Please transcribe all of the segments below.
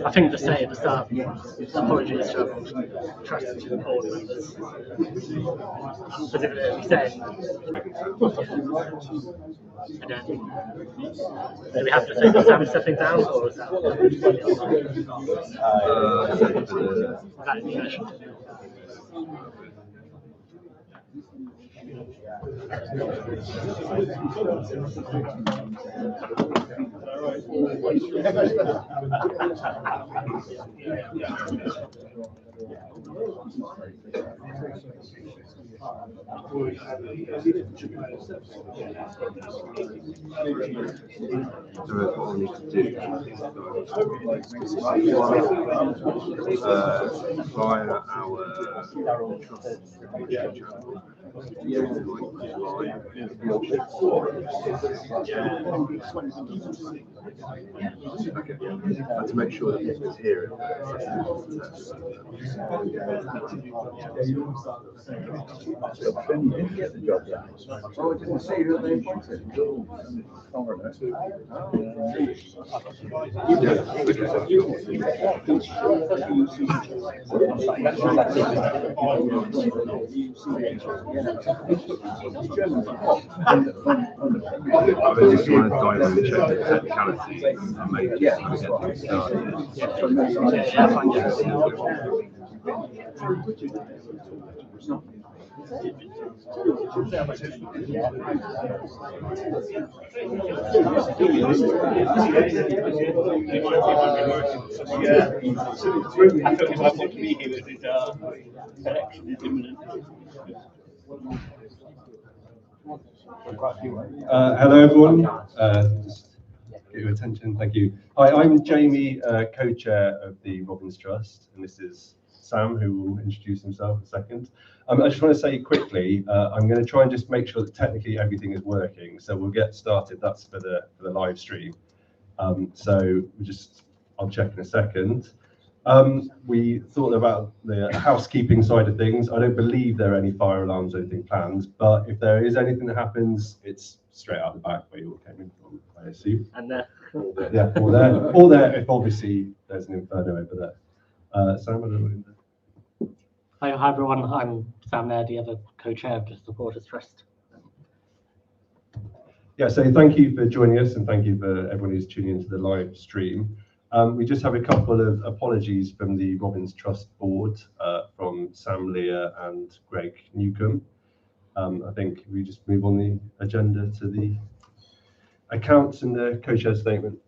I think to say at the start, apologies to trust board members. Specifically saying, and then do we have to say that Sam's stepping down, or is that information? Via our to make sure that people hear it. Oh, I didn't see who they wanted. I just want to dive into check the technicalities and make sure we get things started. Hello everyone, just get your attention, thank you. Hi, I'm Jamie, co-chair of the Robbins Trust, and this is Sam, who will introduce himself in a second. I just want to say quickly, I'm going to try and just make sure that technically everything is working, so we'll get started. That's for the live stream. So I'll check in a second. We thought about the housekeeping side of things. I don't believe there are any fire alarms or anything planned, but if there is anything that happens, it's straight out the back where you all came in from, I assume. And there. Yeah, or there if obviously there's an inferno over there. Sam, I don't know. Hi everyone, I'm Sam there, the other co-chair of the Supporters Trust. Yeah, so thank you for joining us and thank you for everyone who's tuning into the live stream. We just have a couple of apologies from the Robbins Trust board, from Sam Lear and Greg Newcomb. I think we just move on the agenda to the accounts and the co-chair statement.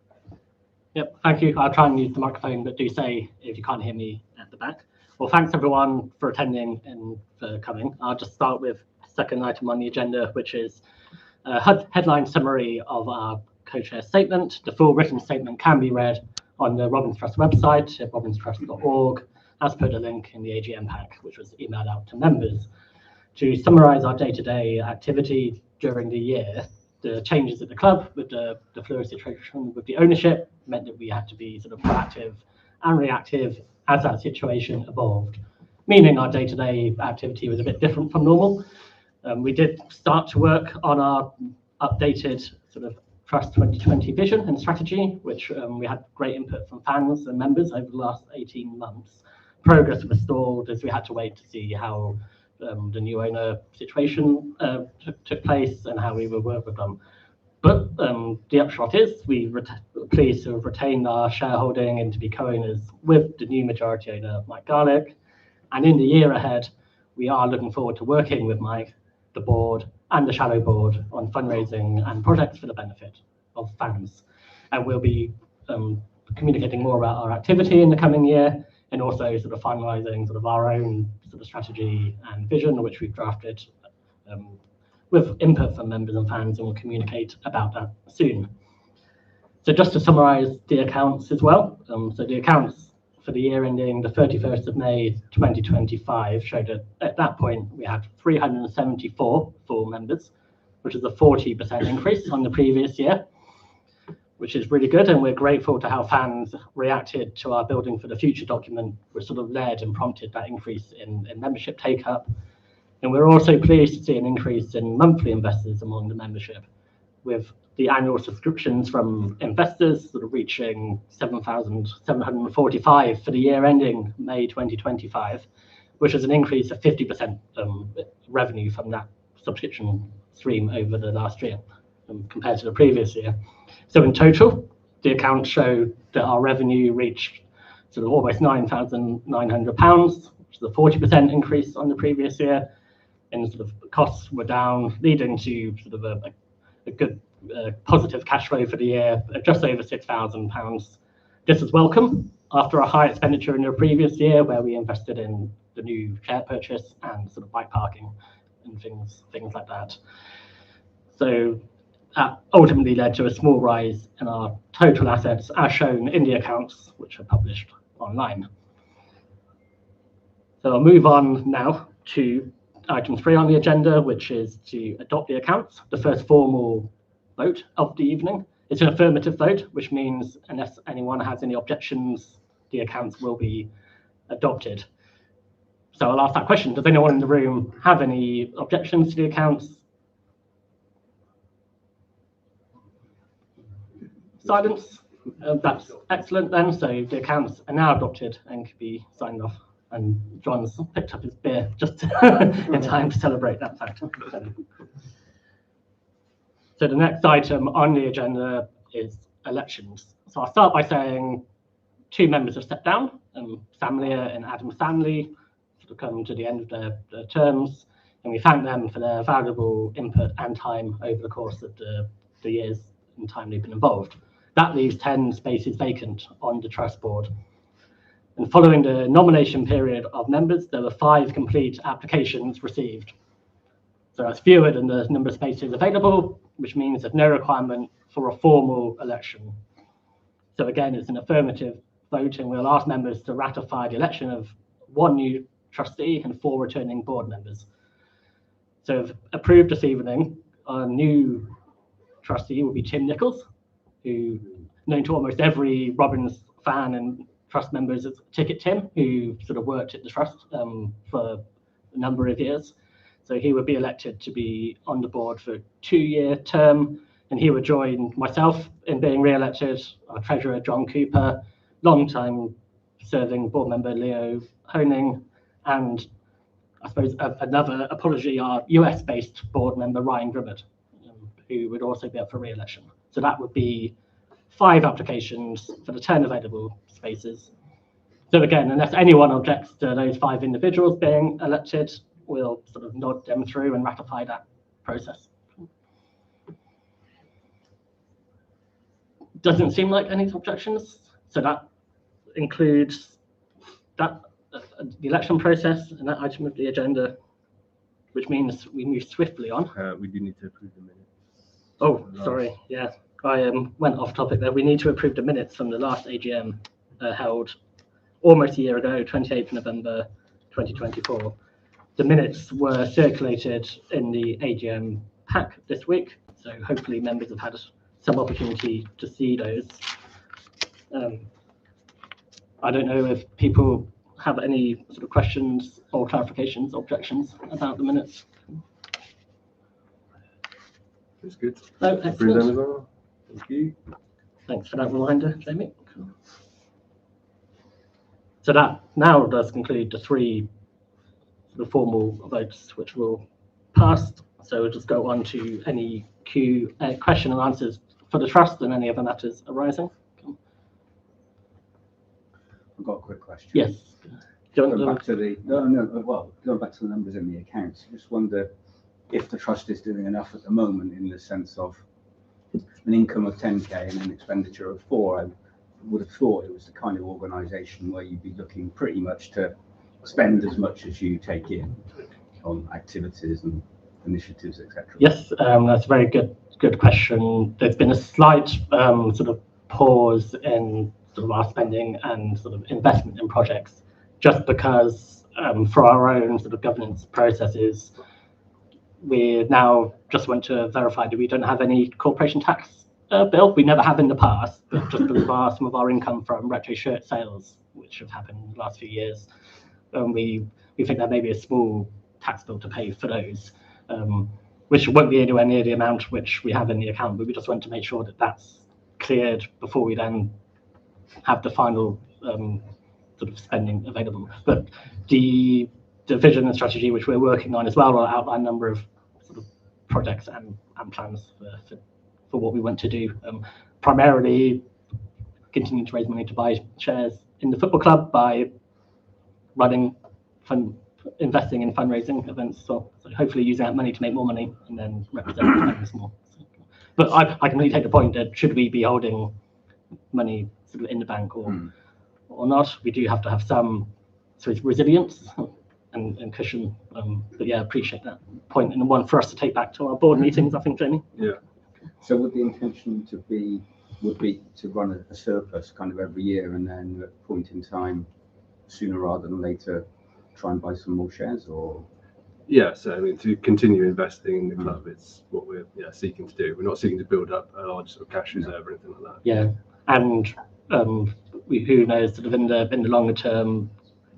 Yep, thank you. I'll try and use the microphone, but do say if you can't hear me at the back. Well, thanks everyone for attending and for coming. I'll just start with the second item on the agenda, which is a headline summary of our co-chair statement. The full written statement can be read on the Robbins Trust website at robbinstrust.org, as per the link in the AGM pack, which was emailed out to members. To summarise our day-to-day activity during the year, the changes at the club with the fluid situation with the ownership meant that we had to be sort of proactive and reactive as that situation evolved, meaning our day-to-day activity was a bit different from normal. We did start to work on our updated sort of Trust 2020 vision and strategy, which we had great input from fans and members over the last 18 months. Progress was stalled as we had to wait to see how the new owner situation took place and how we would work with them. But the upshot is we're pleased to have retained our shareholding and to be co-owners with the new majority owner, Mike Garlick. And in the year ahead, we are looking forward to working with Mike, the board, and the shadow board on fundraising and projects for the benefit of fans. And we'll be communicating more about our activity in the coming year, and also sort of finalising sort of our own sort of strategy and vision, which we've drafted with input from members and fans, and we'll communicate about that soon. So just to summarise the accounts as well, so the accounts for the year ending the 31st of May 2025 showed that at that point we had 374 full members, which is a 40% increase on the previous year, which is really good, and we're grateful to how fans reacted to our Building for the Future document, which sort of led and prompted that increase in membership take-up. And we're also pleased to see an increase in monthly investors among the membership, with the annual subscriptions from investors sort of reaching 7,745 for the year ending May 2025, which is an increase of 50% revenue from that subscription stream over the last year compared to the previous year. So in total, the accounts show that our revenue reached sort of almost £9,900, which is a 40% increase on the previous year, and sort of costs were down, leading to sort of a good positive cash flow for the year at just over £6,000. This is welcome after a high expenditure in the previous year, where we invested in the new chair purchase and sort of bike parking and things like that. So that ultimately led to a small rise in our total assets, as shown in the accounts, which are published online. So I'll move on now to item 3 on the agenda, which is to adopt the accounts, the first formal vote of the evening. It's an affirmative vote, which means unless anyone has any objections, the accounts will be adopted. So I'll ask that question. Does anyone in the room have any objections to the accounts? Silence. That's excellent then. So the accounts are now adopted and can be signed off. And John's picked up his beer just in time to celebrate that fact. So the next item on the agenda is elections. So I'll start by saying 2 members have stepped down, Sam Lear and Adam Stanley, to come to the end of their terms, and we thank them for their valuable input and time over the course of the years and time they've been involved. That leaves 10 spaces vacant on the trust board. And following the nomination period of members, there were 5 complete applications received. So that's fewer than the number of spaces available, which means there's no requirement for a formal election. So again, it's an affirmative vote, and we'll ask members to ratify the election of 1 new trustee and 4 returning board members. So if approved this evening, our new trustee will be Tim Nichols, who known to almost every Robins fan and trust members as Ticket Tim, who sort of worked at the trust for a number of years. So he would be elected to be on the board for a 2-year term, and he would join myself in being re-elected, our treasurer John Cooper, long-time serving board member Leo Honing, and I suppose another apology, our US-based board member Ryan Grimmett, who would also be up for re-election. So that would be 5 applications for the 10 available spaces. So again, unless anyone objects to those 5 individuals being elected, we'll sort of nod them through and ratify that process. Doesn't seem like any objections. So that includes that the election process and that item of the agenda, which means we move swiftly on. We do need to approve the minutes. Oh, sorry. Yeah, I went off topic there. We need to approve the minutes from the last AGM held almost a year ago, 28th November 2024. The minutes were circulated in the AGM pack this week, so hopefully members have had some opportunity to see those. I don't know if people have any sort of questions or clarifications, objections about the minutes. It's good. No, Approve them as well. Thank you. Thanks for that reminder, Jamie. So that now does conclude the 3 formal votes which will pass. So we'll just go on to any question and answers for the trust and any other matters arising. I've got a quick question. Yes. Going back to the going back to the numbers in the accounts, I just wonder if the trust is doing enough at the moment in the sense of an income of 10k and an expenditure of 4. I would have thought it was the kind of organisation where you'd be looking pretty much to spend as much as you take in on activities and initiatives, etc. Yes, that's a very good question. There's been a slight sort of pause in sort of our spending and sort of investment in projects, just because for our own sort of governance processes, we now just want to verify that we don't have any corporation tax bill. We never have in the past, but just because of some of our income from retro shirt sales, which have happened in the last few years, we think there may be a small tax bill to pay for those, which won't be anywhere near the amount which we have in the account, but we just want to make sure that that's cleared before we then have the final sort of spending available. But the vision and strategy which we're working on as well will outline a number of sort of projects and plans for what we want to do. Primarily continuing to raise money to buy shares in the football club by running investing in fundraising events, so hopefully using that money to make more money and then represent the members more. But I completely take the point that should we be holding money sort of in the bank or not, we do have to have some sort of resilience and cushion. But yeah, appreciate that point, and one for us to take back to our board meetings, I think, Jamie. Yeah. So would the intention would be to run a surplus kind of every year, and then at a point in time, sooner rather than later, try and buy some more shares? Or Yeah, so I mean, to continue investing in the club is what we're seeking to do. We're not seeking to build up a large sort of cash reserve or anything like that. Yeah, and who knows, sort of in the longer term,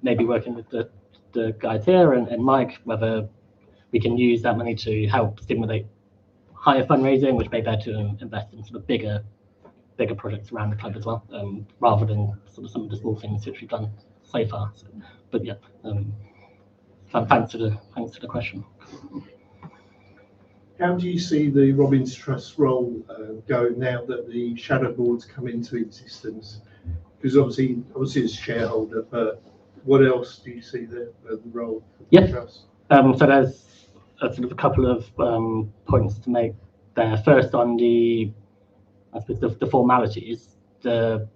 maybe working with the guys here and Mike, whether we can use that money to help stimulate higher fundraising, which may be better to invest in sort of bigger projects around the club as well, rather than sort of some of the small things which we've done so far. So, but yeah, thanks for the question. How do you see the Robbins Trust role going now that the shadow boards come into existence? Because obviously as a shareholder, but what else do you see the role of the trust? So there's sort of a couple of points to make there. First, on the formalities, the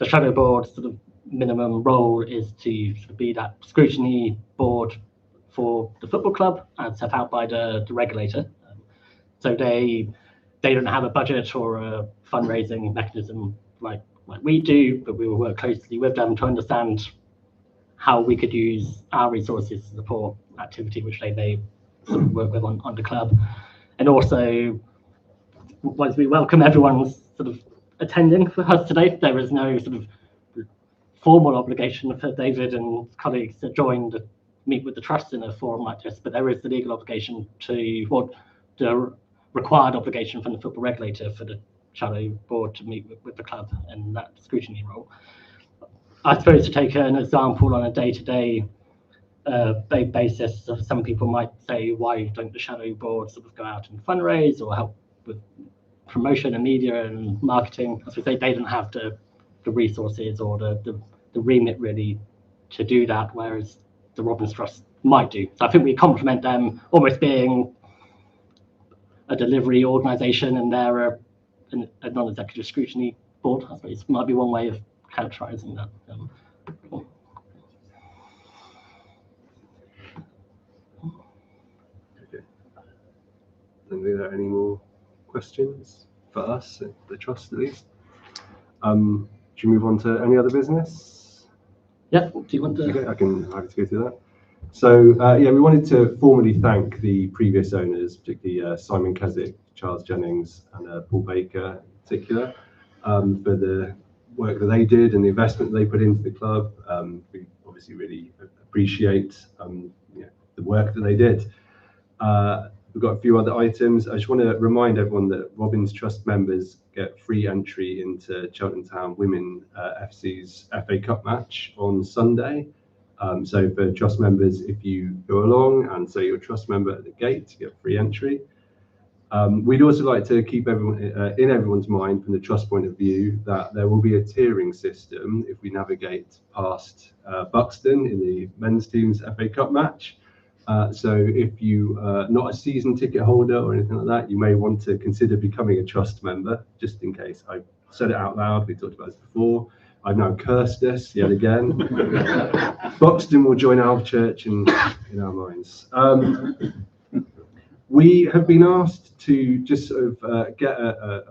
shadow board sort of minimum role is to sort of be that scrutiny board for the football club as set out by the regulator. So they don't have a budget or a fundraising mechanism like we do, but we will work closely with them to understand how we could use our resources to support activity which they may sort of work with on the club. And also, once we welcome everyone's sort of attending for us today, there is no sort of formal obligation for David and colleagues to join the meet with the trust in a forum like this, but there is the legal obligation the required obligation from the football regulator for the shadow board to meet with the club and that scrutiny role. I suppose to take an example on a day-to-day basis, some people might say, why don't the shadow board sort of go out and fundraise or help with promotion and media and marketing? As we say, they don't have the resources or the remit really to do that, whereas the Robbins Trust might do. So I think we complement them, almost being a delivery organisation and they're a non-executive scrutiny board. I suppose might be one way of characterising that. Okay. Are there any more questions for us at the trust at least? Should we move on to any other business? Yeah. Do you want to? Okay, I can go through that. So we wanted to formally thank the previous owners, particularly Simon Keswick, Charles Jennings, and Paul Baker in particular, for the work that they did and the investment they put into the club. We obviously really appreciate the work that they did. We've got a few other items. I just want to remind everyone that Robbins Trust members get free entry into Cheltenham Town Women FC's FA Cup match on Sunday. So for trust members, if you go along and say you're a trust member at the gate, you get free entry. We'd also like to keep everyone in everyone's mind from the trust point of view that there will be a tiering system if we navigate past Buxton in the men's team's FA Cup match. So if you are not a season ticket holder or anything like that, you may want to consider becoming a trust member, just in case. I said it out loud, we talked about this before. I've now cursed us yet again. Buxton will join our church in our minds. We have been asked to just sort of get a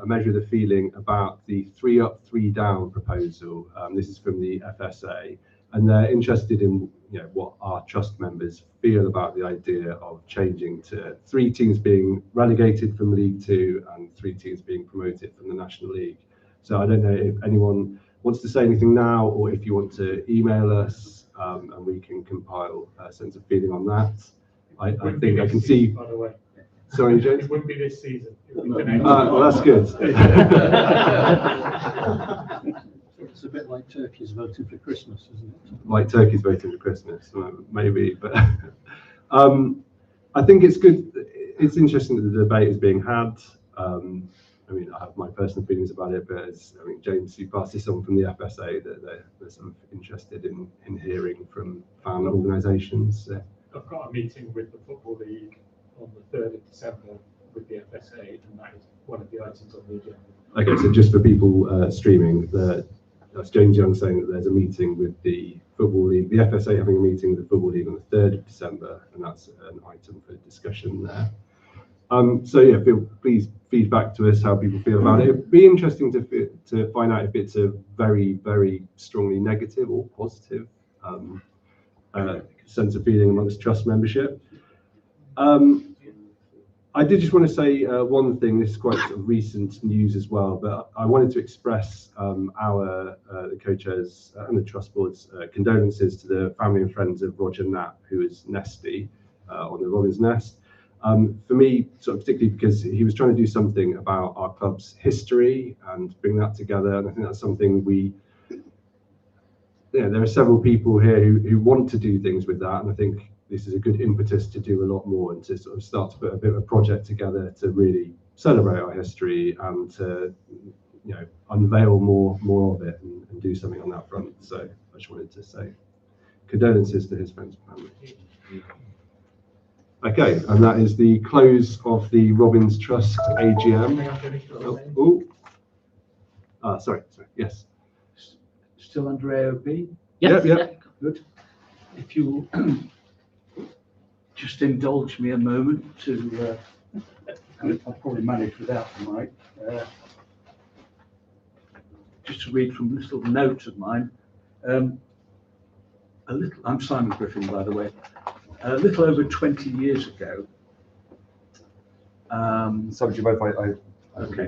measure of the feeling about the 3 up, 3 down proposal. This is from the FSA, and they're interested in what our trust members feel about the idea of changing to 3 teams being relegated from League 2 and 3 teams being promoted from the National League. So I don't know if anyone wants to say anything now, or if you want to email us and we can compile a sense of feeling on that. I think I can see. By the way. Sorry, James? It wouldn't be this season. Well, that's good. It's a bit like turkeys voting for Christmas, isn't it? Like turkeys voting for Christmas, maybe. But I think it's good. It's interesting that the debate is being had. I mean, I have my personal feelings about it, but as I mean, James, you passed this on from the FSA that they're sort of interested in hearing from fan organisations. So. I've got a meeting with the Football League on the 3rd of December with the FSA, and that is one of the items on the agenda. Okay, so just for people streaming, that's James Young saying that there's a meeting with the Football League, the FSA having a meeting with the Football League on the 3rd of December, and that's an item for discussion there. So yeah, please feed back to us how people feel about it. It'd be interesting to find out if it's a very, very strongly negative or positive sense of feeling amongst trust membership. I did just want to say one thing. This is quite sort of recent news as well, but I wanted to express the co-chairs and the trust board's condolences to the family and friends of Roger Knapp, who is Nesty on the Robin's Nest. For me, sort of particularly because he was trying to do something about our club's history and bring that together, and I think that's something there are several people here who want to do things with that, and I think this is a good impetus to do a lot more and to sort of start to put a bit of a project together to really celebrate our history and to unveil more of it and do something on that front. So I just wanted to say condolences to his friends and family. Okay, and that is the close of the Robins Trust AGM. Sorry, yes. Still under AOB? Yes, Yep. yeah. Good. If you just indulge me a moment to, I'll probably manage without the mic, just to read from this little note of mine. I'm Simon Griffin, by the way. A little over 20 years ago. Sorry, do you mind if Okay.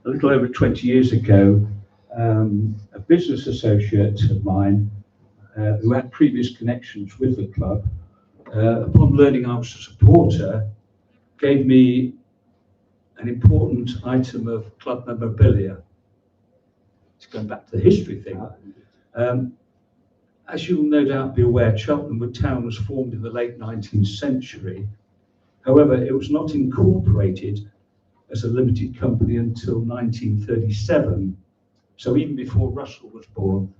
A little over 20 years ago, a business associate of mine who had previous connections with the club, upon learning I was a supporter, gave me an important item of club memorabilia. It's going back to the history thing. As you'll no doubt be aware, Cheltenham Wood Town was formed in the late 19th century. However, it was not incorporated as a limited company until 1937. So even before Russell was born.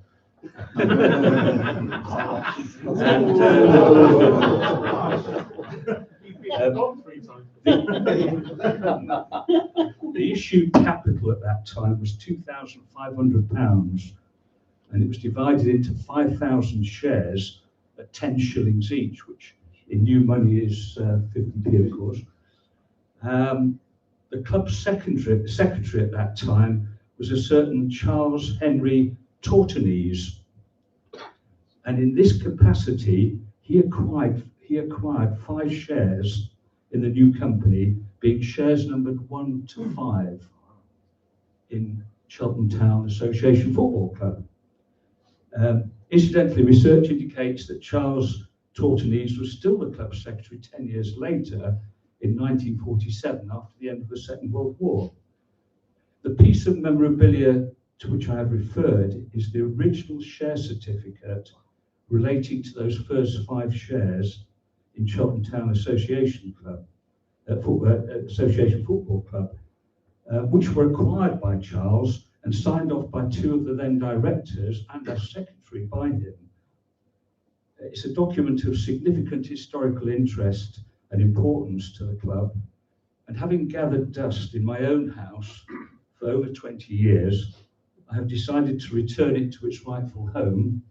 The issued capital at that time was £2,500, and it was divided into 5,000 shares at 10 shillings each, which in new money is 50p, of course. The club's secretary at that time was a certain Charles Henry Tortonese, and in this capacity, he acquired 5 shares in the new company, being shares numbered 1 to 5 in Cheltenham Town Association Football Club. Incidentally, research indicates that Charles Tortonese was still the club secretary 10 years later, in 1947, after the end of the Second World War. The piece of memorabilia to which I have referred is the original share certificate relating to those first 5 shares in Cheltenham Town Association Club. Association Football Club, which were acquired by Charles and signed off by two of the then directors and as secretary by him. It's a document of significant historical interest and importance to the club, and having gathered dust in my own house for over 20 years, I have decided to return it to its rightful home,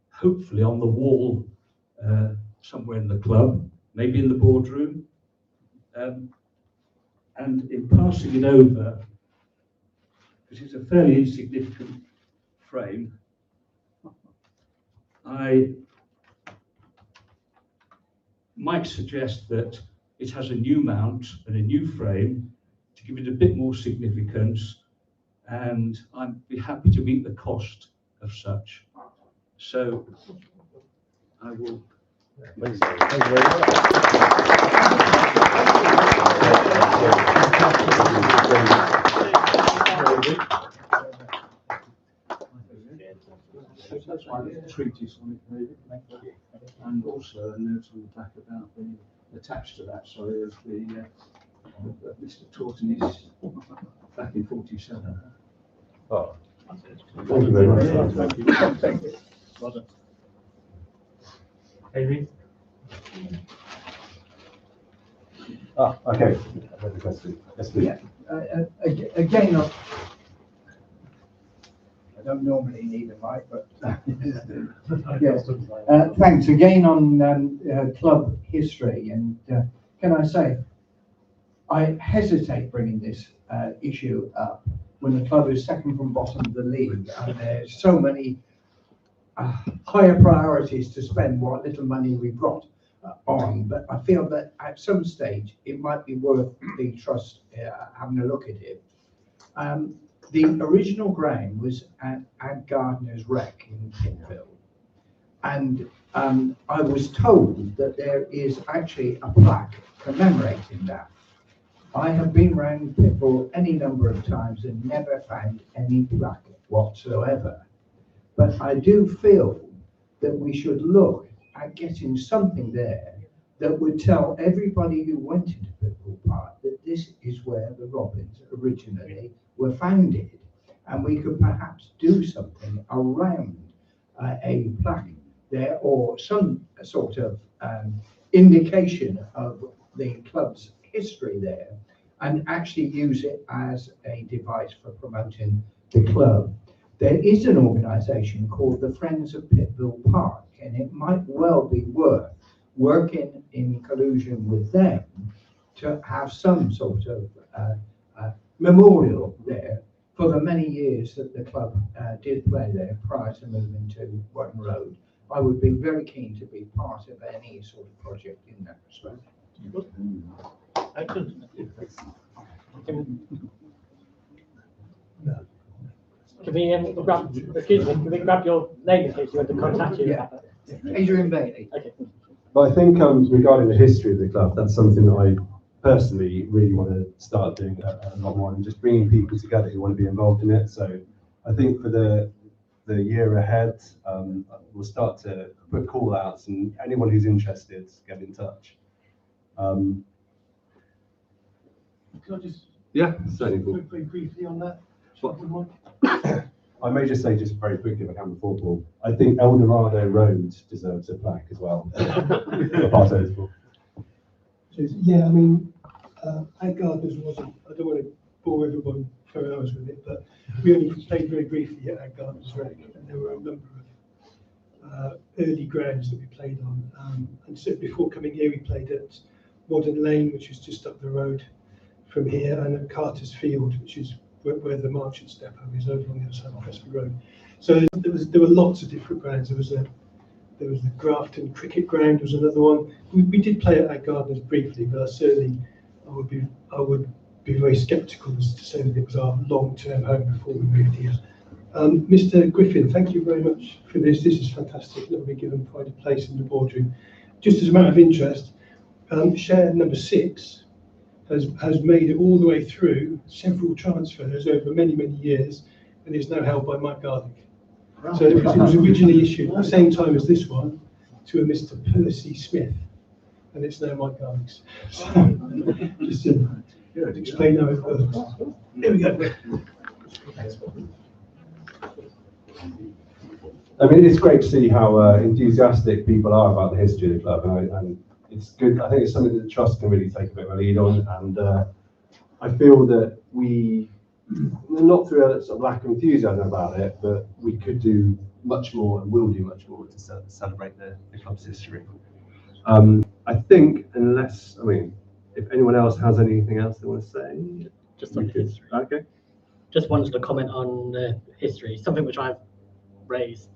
hopefully on the wall somewhere in the club, maybe in the boardroom. And in passing it over, because it's a fairly insignificant frame, I might suggest that it has a new mount and a new frame to give it a bit more significance, and I'd be happy to meet the cost of such. So I will. Thank you very Treatise on it, maybe, and also a note on the back about the attached to that. Sorry, of the Mr. Taunton's back in '47. Oh, thank you very much. Thank you. Thank you. Well done. Amy? Okay. Yes, please. Again, I don't normally need a mic, but yes. Thanks again on club history. And can I say, I hesitate bringing this issue up when the club is second from bottom of the league, and there's so many higher priorities to spend what little money we've got on. But I feel that at some stage it might be worth the trust having a look at it. The original ground was at Gardener's Wreck in Pittville, and I was told that there is actually a plaque commemorating that. I have been around Pittville any number of times and never found any plaque whatsoever. But I do feel that we should look at getting something there that would tell everybody who went into Pittville Park that this is where the robins originally were founded, and we could perhaps do something around a plaque there, or some sort of indication of the club's history there, and actually use it as a device for promoting the club. There is an organisation called the Friends of Pittville Park, and it might well be worth working in collusion with them to have some sort of memorial there for the many years that the club did play there prior to moving to Wotton Road. I would be very keen to be part of any sort of project in that respect. Excellent. Can we grab your name in case you want to contact you? Yeah. Adrian Bailey. Okay. But I think regarding the history of the club, that's something that I personally really want to start doing a lot more, and just bringing people together who want to be involved in it. So I think for the year ahead, we'll start to put call outs, and anyone who's interested, get in touch. Can I just Certainly. very briefly on that? I may just say just very quickly, if I can, before Paul, I think El Dorado Road deserves a plaque as well. Yeah, I mean, at Gardeners wasn't, I don't want to bore everyone for hours with it, but we only played very briefly at Gardeners Wreck, and there were a number of early grounds that we played on. And so before coming here, we played at Modern Lane, which is just up the road from here, and at Carter's Field, which is where the Marchant's Depot is, over on the other side of Presby Road. So there were lots of different grounds. There was the Grafton Cricket Ground was another one. We did play at Gardeners briefly, but I would be very sceptical as to say that it was our long-term home before we moved here. Mr. Griffin, thank you very much for this. This is fantastic that we're given pride of place in the boardroom. Just as a matter of interest, share number 6 has made it all the way through several transfers over many, many years, and is now held by Mike Gardick. So it was originally issued at the same time as this one to a Mr. Percy Smith, and it's now my cards. Just to explain how it works. Here we go. I mean, it's great to see how enthusiastic people are about the history of the club, and it's good. I think it's something that the trust can really take a bit of a lead on, and I feel that we, not through a sort of lack of enthusiasm about it, but we could do much more and will do much more to celebrate the club's history. I think, unless, I mean, if anyone else has anything else they want to say, Just on history. Okay. Just wanted to comment on history, something which I've raised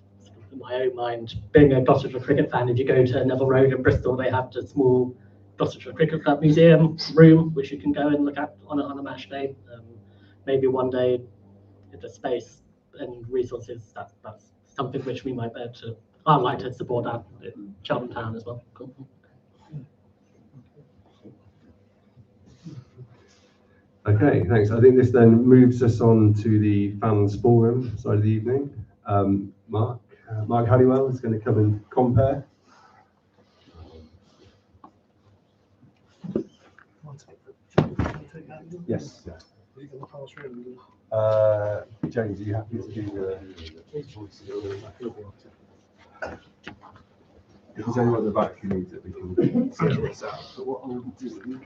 in my own mind. Being a Gloucestershire cricket fan, if you go to Neville Road in Bristol, they have the small Gloucestershire Cricket Club Museum room, which you can go and look at on a match day. Maybe one day, if there's space and resources, that's something which we might be able to. I'd like to support that in Cheltenham Town as well. Cool. Okay, thanks. I think this then moves us on to the fans forum side of the evening. Mark Halliwell is going to come and compare. Yes. James, are you happy to do the? If there's anyone at the back who needs it, we can sort this out. But what I'll do.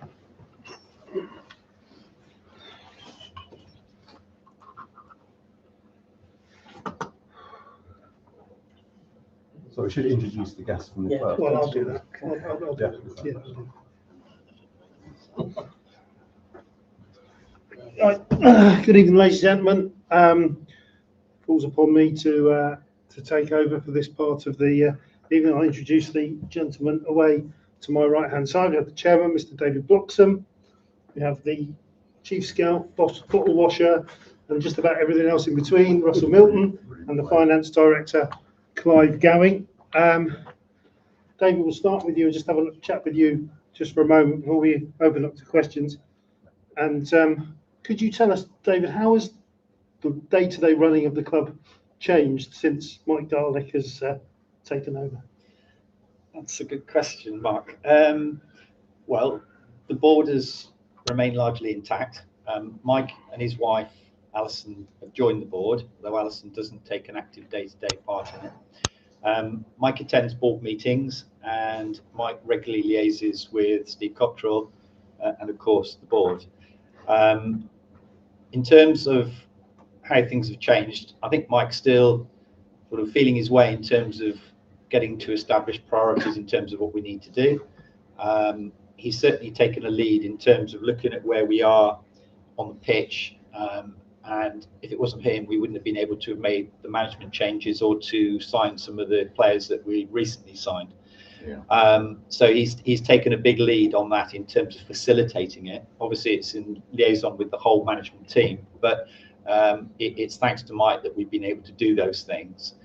So we should introduce the guest from the club. Well, I'll do that. I'll do that. Right. Good evening, ladies and gentlemen. Falls upon me to take over for this part of the evening. I'll introduce the gentleman away to my right-hand side. We have the chairman, Mr. David Bloxham. We have the chief scout, bottle washer, and just about everything else in between, Russell Milton, and the finance director, Clive Gowing. David, we'll start with you and just have a chat with you just for a moment before we open up to questions. And could you tell us, David, how has the day-to-day running of the club changed since Mike Dalek has taken over? That's a good question, Mark. Well, the board has remained largely intact. Mike and his wife, Alison, have joined the board, though Alison doesn't take an active day-to-day part in it. Mike attends board meetings, and Mike regularly liaises with Steve Cottrell and, of course, the board. In terms of how things have changed, I think Mike's still sort of feeling his way in terms of getting to establish priorities in terms of what we need to do. He's certainly taken a lead in terms of looking at where we are on the pitch, and if it wasn't him, we wouldn't have been able to have made the management changes or to sign some of the players that we recently signed. Yeah. So he's taken a big lead on that in terms of facilitating it. Obviously, it's in liaison with the whole management team, but it's thanks to Mike that we've been able to do those things.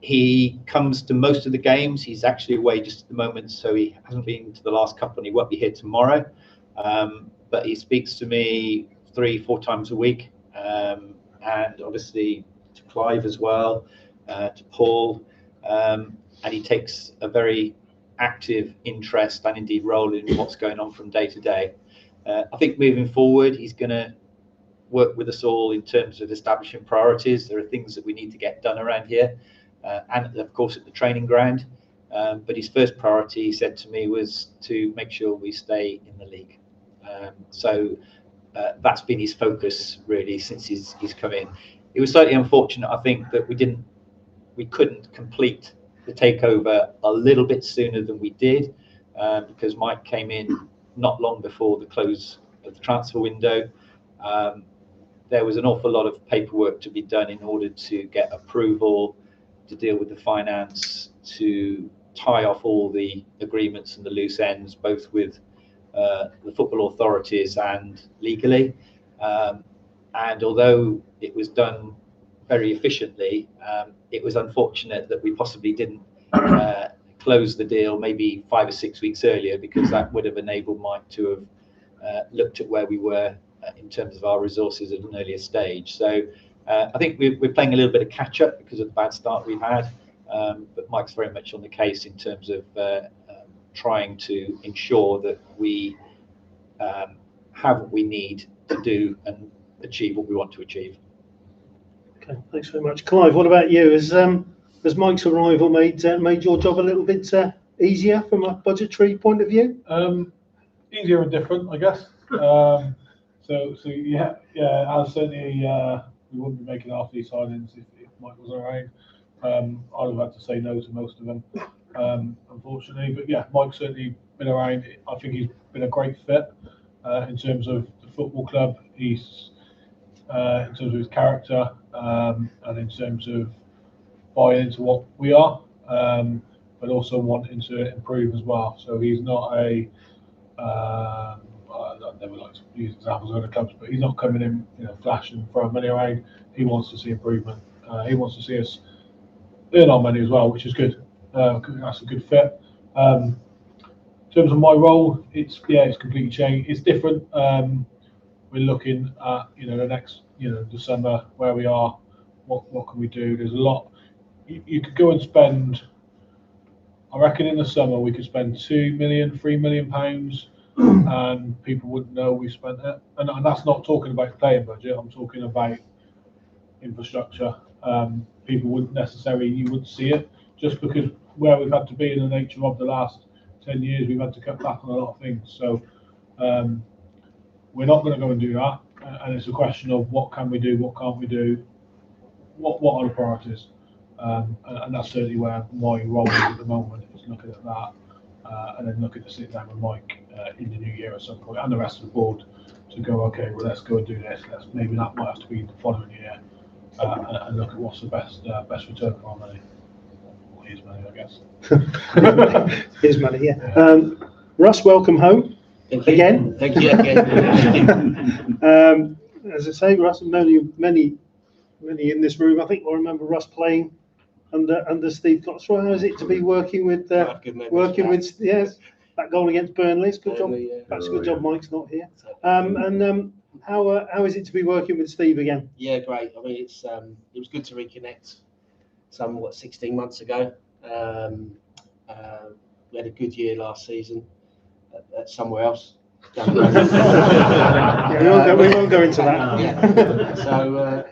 He comes to most of the games. He's actually away just at the moment, so he hasn't been to the last couple, and he won't be here tomorrow. But he speaks to me 3-4 times a week, and obviously to Clive as well, to Paul, and he takes a very active interest and indeed role in what's going on from day to day. I think moving forward, he's going to work with us all in terms of establishing priorities. There are things that we need to get done around here, and of course at the training ground. But his first priority, he said to me, was to make sure we stay in the league. So that's been his focus really since he's come in. It was slightly unfortunate, I think, that we couldn't complete the takeover a little bit sooner than we did, because Mike came in not long before the close of the transfer window. There was an awful lot of paperwork to be done in order to get approval, to deal with the finance, to tie off all the agreements and the loose ends, both with the football authorities and legally. And although it was done very efficiently, it was unfortunate that we possibly didn't close the deal maybe 5 or 6 weeks earlier, because that would have enabled Mike to have looked at where we were in terms of our resources at an earlier stage. So I think we're playing a little bit of catch up because of the bad start we've had, but Mike's very much on the case in terms of trying to ensure that we have what we need to do and achieve what we want to achieve. Okay, thanks very much. Clive, what about you? Has Mike's arrival made your job a little bit easier from a budgetary point of view? Easier and different, I guess. So yeah, as certainly we wouldn't be making half these signings if Mike was around. I'd have had to say no to most of them, unfortunately. But yeah, Mike's certainly been around. I think he's been a great fit in terms of the football club. He's in terms of his character and in terms of buying into what we are, but also wanting to improve as well. So he's not a I never like to use examples of other clubs, but he's not coming in, flashing, throwing money around. He wants to see improvement. He wants to see us earn our money as well, which is good. That's a good fit. In terms of my role, it's completely changed. It's different. We're looking at the next the summer, where we are, what can we do. There's a lot. You could go and spend. I reckon in the summer we could spend £2 million, £3 million, and people wouldn't know we spent it. And that's not talking about playing budget. I'm talking about infrastructure. People wouldn't necessarily, you wouldn't see it, just because where we've had to be in the nature of the last 10 years, we've had to cut back on a lot of things. So we're not going to go and do that. And it's a question of what can we do, what can't we do, what are the priorities. And that's certainly where my role is at the moment, is looking at that and then looking to sit down with Mike in the new year at some point, and the rest of the board, to go, okay, well, let's go and do this. Maybe that might have to be the following year, and look at what's the best return for our money. Or his money, I guess. His money, yeah. Russ, welcome home. Thank you. Again. Thank you again. As I say, Russ, many in this room, I think I remember Russ playing under Steve Cotswell. How is it to be working with that goal against Burnley? It's a good job. That's a good job Mike's not here. How is it to be working with Steve again? Yeah, great. I mean, it was good to reconnect. 16 months ago. We had a good year last season at somewhere else. We won't go into that. Yeah. So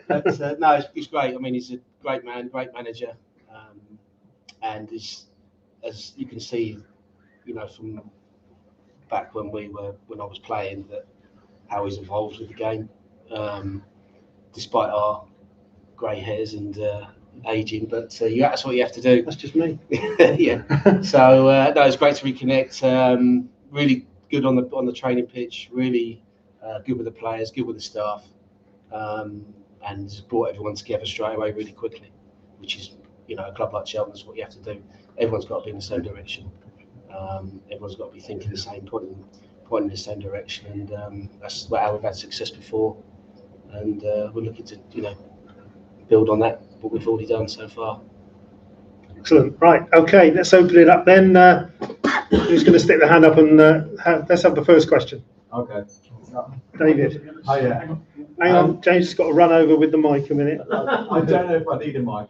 no, it's great. I mean, he's a great man, great manager, and as you can see, from back when I was playing, that how he's involved with the game, despite our grey hairs and aging. But that's what you have to do. That's just me. Yeah. So no, it's great to reconnect. Really good on the training pitch. Really good with the players, good with the staff, and just brought everyone together straight away really quickly, which is, a club like Cheltenham's, what you have to do. Everyone's got to be in the same direction. Everyone's got to be thinking the same, pointing in the same direction, and that's how we've had success before. And we're looking to, build on that, what we've already done so far. Excellent. Right. Okay. Let's open it up then. Who's going to stick their hand up and let's have the first question. Okay. David. Oh yeah. Hang on, James has got to run over with the mic a minute. I don't know if I need a mic.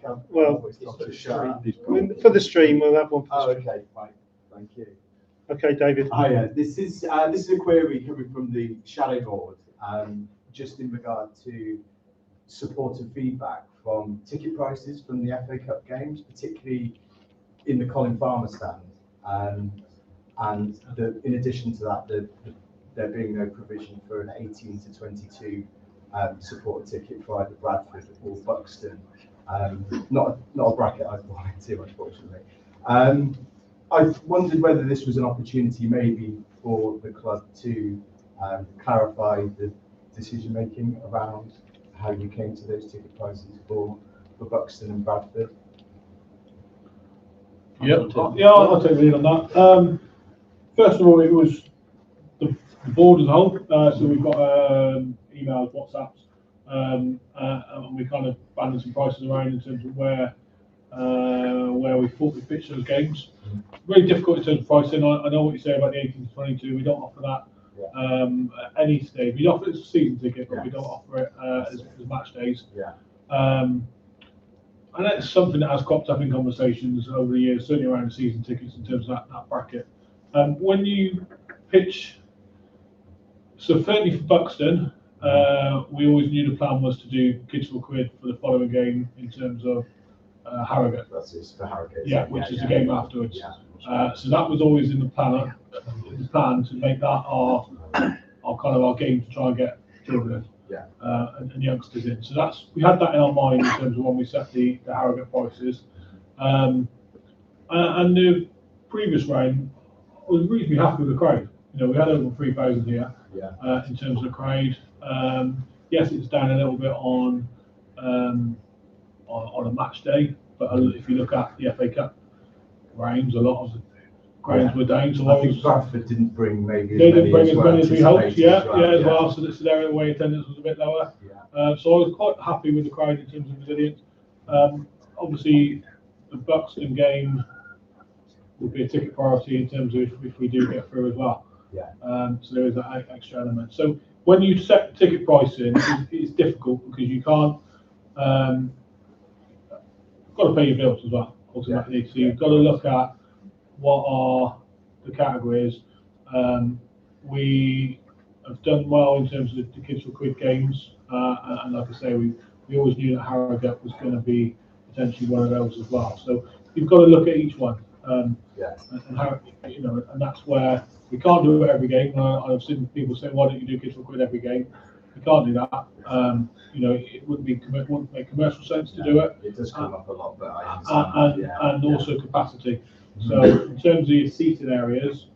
For the stream, we'll have one. For the stream. Okay, fine. Thank you. Okay, David. Hi, this is a query coming from the Shadow Board, just in regard to support and feedback from ticket prices from the FA Cup games, particularly in the Colin Farmer stand, and in addition to that, there being no provision for an 18 to 22 support ticket for either Bradford or Buxton. Not a bracket I've wanted too, unfortunately. I wondered whether this was an opportunity maybe for the club to clarify the decision making around how you came to those ticket prices for Buxton and Bradford. I'll take the lead on that. First of all, it was the board as a whole. So we've got emails, WhatsApps, and we kind of banded some prices around in terms of where we thought we pitched those games. Really difficult in terms of pricing. I know what you say about the 18 to 22. We don't offer that at any stage. We offer it as a season ticket, but we don't offer it as match days. And that's something that has cropped up in conversations over the years, certainly around the season tickets in terms of that bracket. When you pitch, so certainly for Buxton, we always knew the plan was to do kids for £1 for the following game in terms of Harrogate. That's it, for Harrogate. Yeah, which is the game afterwards. So that was always in the plan to make that our kind of our game to try and get children and youngsters in. So we had that in our mind in terms of when we set the Harrogate prices. And the previous round, I was reasonably happy with the crowd. We had over 3,000 here in terms of the crowd. Yes, it's down a little bit on a match day, but if you look at the FA Cup rounds, a lot of the grounds were down. So I think Bradford didn't bring maybe they didn't bring as many as we hoped. As well. So their away attendance was a bit lower. So I was quite happy with the crowd in terms of resilience. Obviously, the Buxton game would be a ticket priority in terms of if we do get through as well. So there is that extra element. So when you set ticket pricing, it's difficult because you can't. You've got to pay your bills as well, ultimately. So you've got to look at what are the categories. We have done well in terms of the kids for £1 games, and like I say, we always knew that Harrogate was going to be potentially one of those as well. So you've got to look at each one, and how and that's where we can't do it every game. I've seen people say, "Why don't you do kids for £1 every game?" We can't do that. It wouldn't make commercial sense to do it. It does come up a lot, but I understand. And also capacity. So in terms of your seating areas,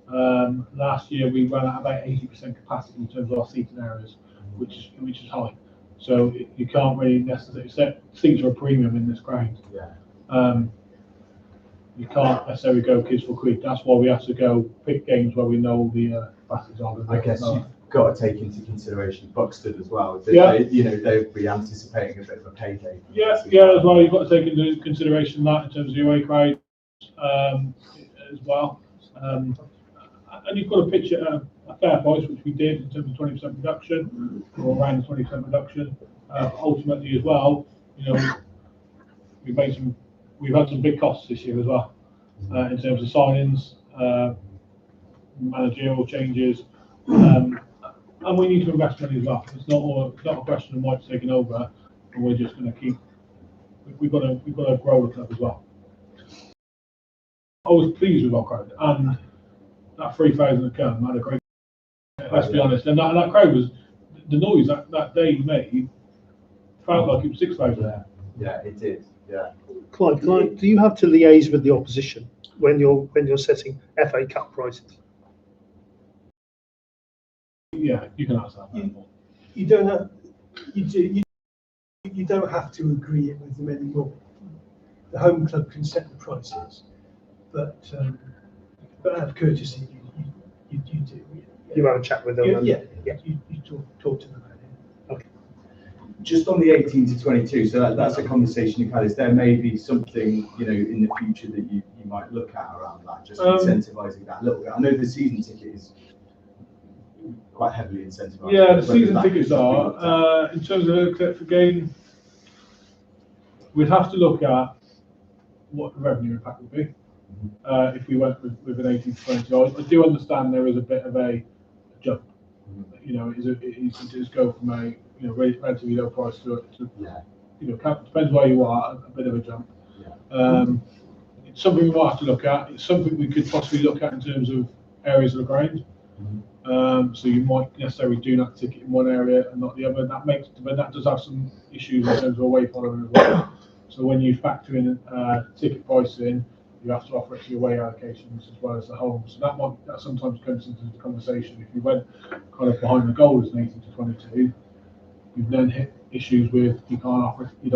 last year we ran at about 80% capacity in terms of our seating areas, which is high. So you can't really necessarily set seats are a premium in this ground. You can't necessarily go kids for £1. That's why we have to go pick games where we know the capacities are. I guess you've got to take into consideration Buxton as well. They'll be anticipating a bit of a payday. As well. You've got to take into consideration that in terms of your away crowd as well. And you've got to pitch at a fair price, which we did in terms of 20% reduction, or around 20% reduction. Ultimately, as well, we've had some big costs this year as well, in terms of signings, managerial changes, and we need to invest money as well. It's not a question of Mike's taking over, and we're just going to keep. We've got to grow the club as well. I was pleased with our crowd, and that 3,000 had come. Had a great. Let's be honest, and that crowd was the noise that day made felt like it was 6,000. Yeah, it did. Yeah. Clive, do you have to liaise with the opposition when you're setting FA Cup prices? Yeah, you can ask that. You don't have you don't have to agree it with them anymore. The home club can set the prices, but out of courtesy, you do. You have a chat with them. You talk to them about it. Okay. Just on the 18 to 22, so that's a conversation you've had. Is there maybe something in the future that you might look at around that, just incentivising that a little bit? I know the season ticket is quite heavily incentivised. Yeah, the season tickets are. In terms of the game, we'd have to look at what the revenue impact would be if we went with an 18 to 20. I do understand there is a bit of a jump. It is go from a relatively low price to depends where you are, a bit of a jump. It's something we might have to look at. It's something we could possibly look at in terms of areas of the ground. So you might necessarily do that ticket in one area and not the other. That does have some issues in terms of away following as well. So when you factor in ticket pricing, you have to offer it to your away allocations as well as the home. So that sometimes comes into the conversation. If you went kind of behind the goal as an 18 to 22, you've then hit issues with you don't offer it to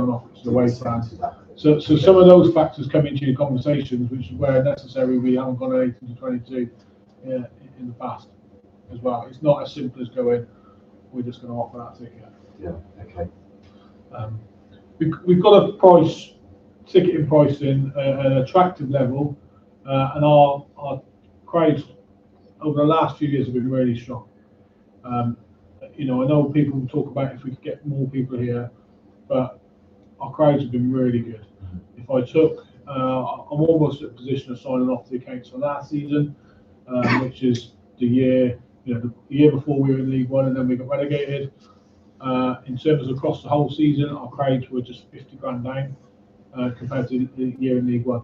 the away fans. So some of those factors come into your conversations, which is where necessary we haven't gone an 18 to 22 in the past as well. It's not as simple as going, we're just going to offer that ticket. Yeah. Okay. We've got a ticketing pricing at an attractive level, and our crowds over the last few years have been really strong. I know people talk about if we could get more people here, but our crowds have been really good. If I took, I'm almost at a position of signing off the accounts for last season. which is the year the year before we were in League One and then we got relegated. In terms of across the whole season, our grades were just 50 grand down compared to the year in League One.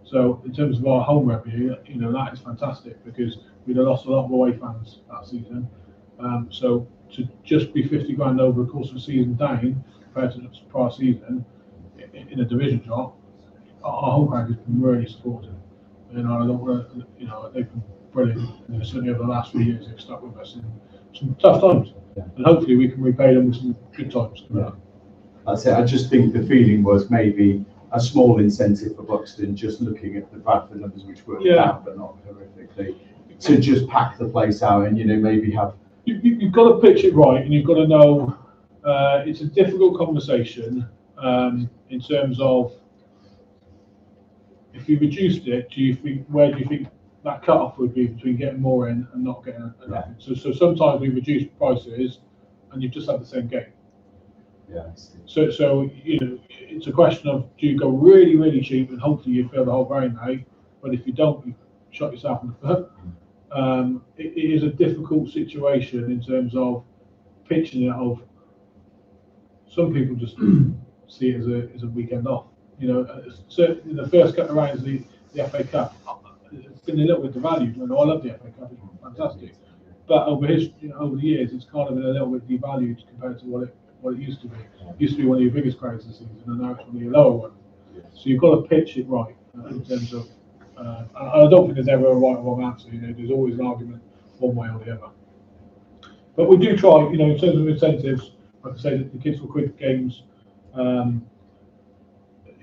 So in terms of our home revenue, that is fantastic because we'd have lost a lot of away fans that season. So to just be 50 grand over the course of a season down compared to the prior season in a division drop, our home crowd has been really supportive. I don't want to, they've been brilliant. Certainly over the last few years, they've stuck with us in some tough times, and hopefully we can repay them with some good times. Yeah. That's it. I just think the feeling was maybe a small incentive for Buxton, just looking at the Bradford numbers, which were down but not horrifically, to just pack the place out and maybe have. You've got to pitch it right, and you've got to know it's a difficult conversation in terms of if you reduced it, where do you think that cut-off would be between getting more in and not getting enough in? So sometimes we reduce prices and you've just had the same game. Yeah. So it's a question of, do you go really, really cheap and hopefully you fill the whole ground out, but if you don't, you shot yourself in the foot. It is a difficult situation in terms of pitching it of some people just see it as a weekend off. Certainly the first couple of rounds of the FA Cup, it's been a little bit devalued. I love the FA Cup; it's fantastic. But over the years, it's kind of been a little bit devalued compared to what it used to be. It used to be one of your biggest crowds of the season, and now it's one of your lower ones. So you've got to pitch it right in terms of. I don't think there's ever a right or wrong answer. There's always an argument one way or the other. But we do try. In terms of incentives, like I say, the kids for quid games.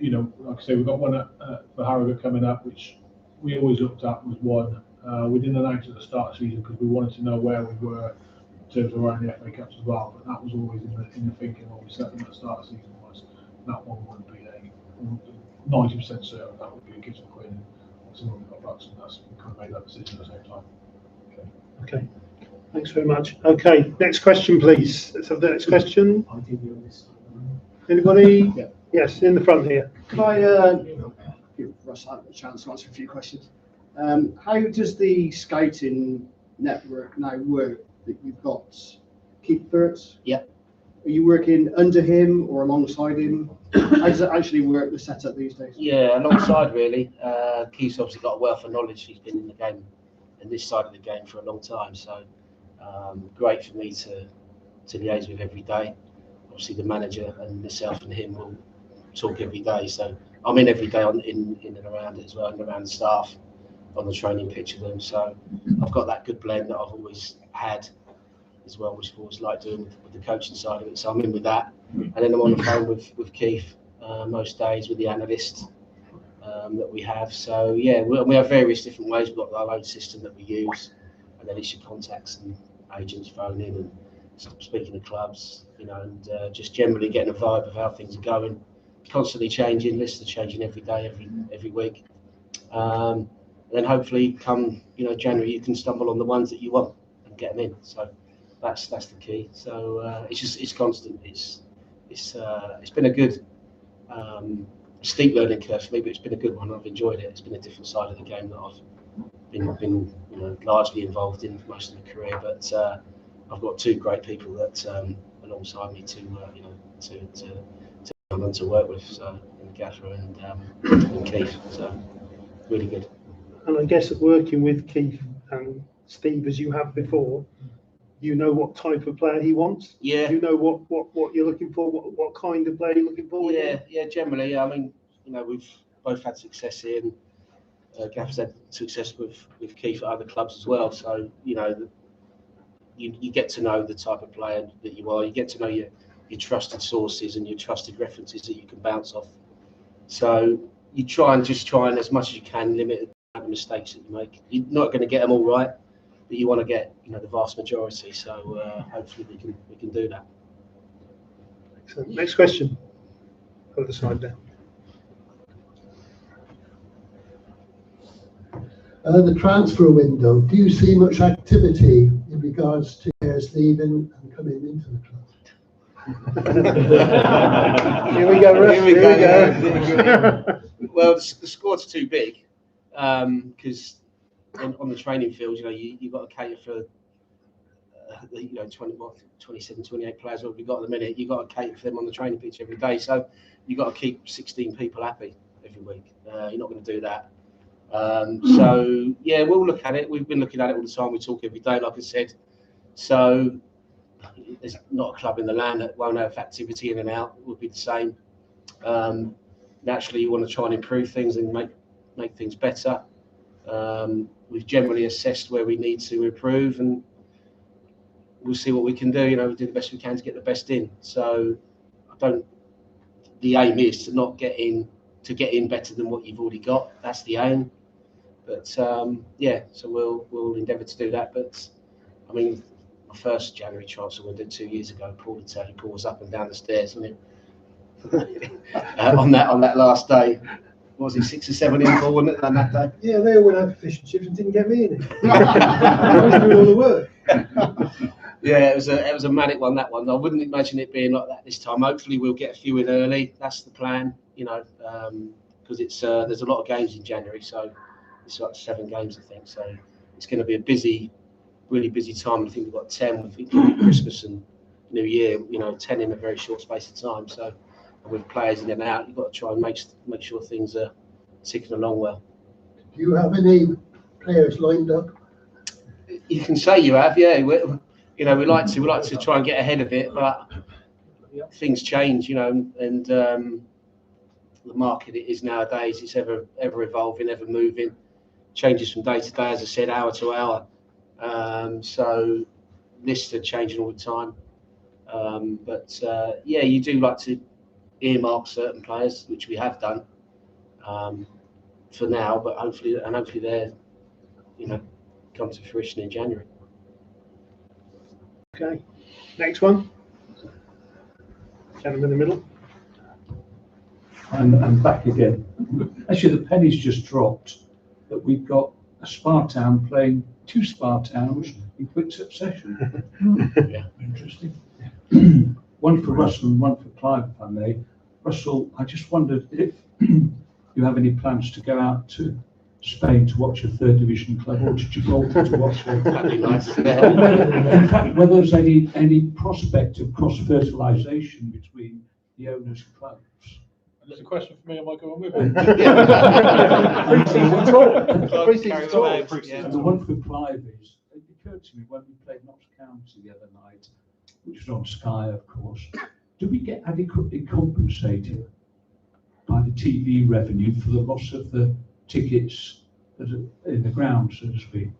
Like I say, we've got one for Harrogate coming up, which we always looked at was one. We didn't announce at the start of the season because we wanted to know where we were in terms of around the FA Cups as well. But that was always in the thinking when we set them at the start of the season was that one would be 90% certain that would be a kids for quid. So when we got Bucks, and we kind of made that decision at the same time. Okay. Thanks very much. Okay, next question, please. Let's have the next question. Anybody? Yeah. Yes, in the front here. Could I give Russ a chance to answer a few questions? How does the scouting network now work that you've got? Keith Burt's? Yeah. Are you working under him or alongside him? How does it actually work, the setup these days? Yeah, alongside really. Keith's obviously got a wealth of knowledge. He's been in the game, in this side of the game for a long time. So great for me to liaise with every day. Obviously the manager and myself and him will talk every day. So I'm in every day in and around it as well, and around the staff on the training pitch with them. So I've got that good blend that I've always had as well, which I've always liked doing with the coaching side of it. So I'm in with that. And then I'm on the phone with Keith most days with the analyst that we have. So yeah, we have various different ways. We've got our own system that we use, and then it's your contacts and agents phoning in and speaking to clubs, and just generally getting a vibe of how things are going. Constantly changing, lists are changing every day, every week. And then hopefully come January you can stumble on the ones that you want and get them in. So that's the key. So it's constant. It's been a good steep learning curve for me, but it's been a good one. I've enjoyed it. It's been a different side of the game that I've been largely involved in most of my career. But I've got two great people that alongside me to work with, so Gaffer and Keith. So really good. And I guess working with Keith and Steve as you have before, you know what type of player he wants. Yeah. You know what you're looking for. What kind of player you're looking for. Yeah. Generally, I mean, we've both had success here. And, Gaffer's had success with Keith at other clubs as well. So you get to know the type of player that you are. You get to know your trusted sources and your trusted references that you can bounce off. So you try and as much as you can limit the amount of mistakes that you make. You're not going to get them all right, but you want to get the vast majority. So hopefully we can do that. Excellent. Next question. Other side there. The transfer window. Do you see much activity in regards to players leaving and coming into the club? Here we go. Well, the squad's too big because on the training field, you've got to cater for 27, 28 players what we've got at the minute. You've got to cater for them on the training pitch every day. So you've got to keep 16 people happy every week. You're not going to do that. So yeah, we'll look at it. We've been looking at it all the time. We talk every day, like I said. So there's not a club in the land that won't have activity in and out. It would be the same. Naturally, you want to try and improve things and make things better. We've generally assessed where we need to improve, and we'll see what we can do. We'll do the best we can to get the best in. So the aim is to get in better than what you've already got. That's the aim. But so we'll endeavour to do that. But I mean, my first January transfer we did 2 years ago, Paul would tell you, Paul was up and down the stairs, wasn't he? on that last day. What was he, 6 or 7 in, Paul, wasn't it, on that day? Yeah, they all went out for fish and chips and didn't get me in it. I was doing all the work. Yeah, it was a manic one, that one. I wouldn't imagine it being like that this time. Hopefully we'll get a few in early. That's the plan, because there's a lot of games in January, so it's like 7 games, I think. So it's going to be a really busy time. I think we've got 10 with Christmas and New Year, 10 in a very short space of time. So with players in and out, you've got to try and make sure things are ticking along well. Do you have any players lined up? You can say you have, yeah. We like to try and get ahead of it, but things change, and the market it is nowadays. It's ever evolving, ever moving, changes from day to day, as I said, hour to hour. So lists are changing all the time. But you do like to earmark certain players, which we have done for now, but hopefully they're come to fruition in January. Okay, next one. Gentleman in the middle. I'm back again. Actually, the penny's just dropped that we've got a Spa-Town playing 2 Spa-Towns in quick succession. Yeah, interesting. One for Russell and one for Clive, if I may. Russell, I just wondered if you have any plans to go out to Spain to watch a 3rd division club, or to Gibraltar to watch one. That'd be nice. In fact, whether there's any prospect of cross-fertilisation between the owners' clubs. There's a question for me. Am I going with And the one for Clive is, it occurred to me when we played Notts County the other night, which was on Sky, of course, do we get adequately compensated by the TV revenue for the loss of the tickets that are in the ground, so to speak?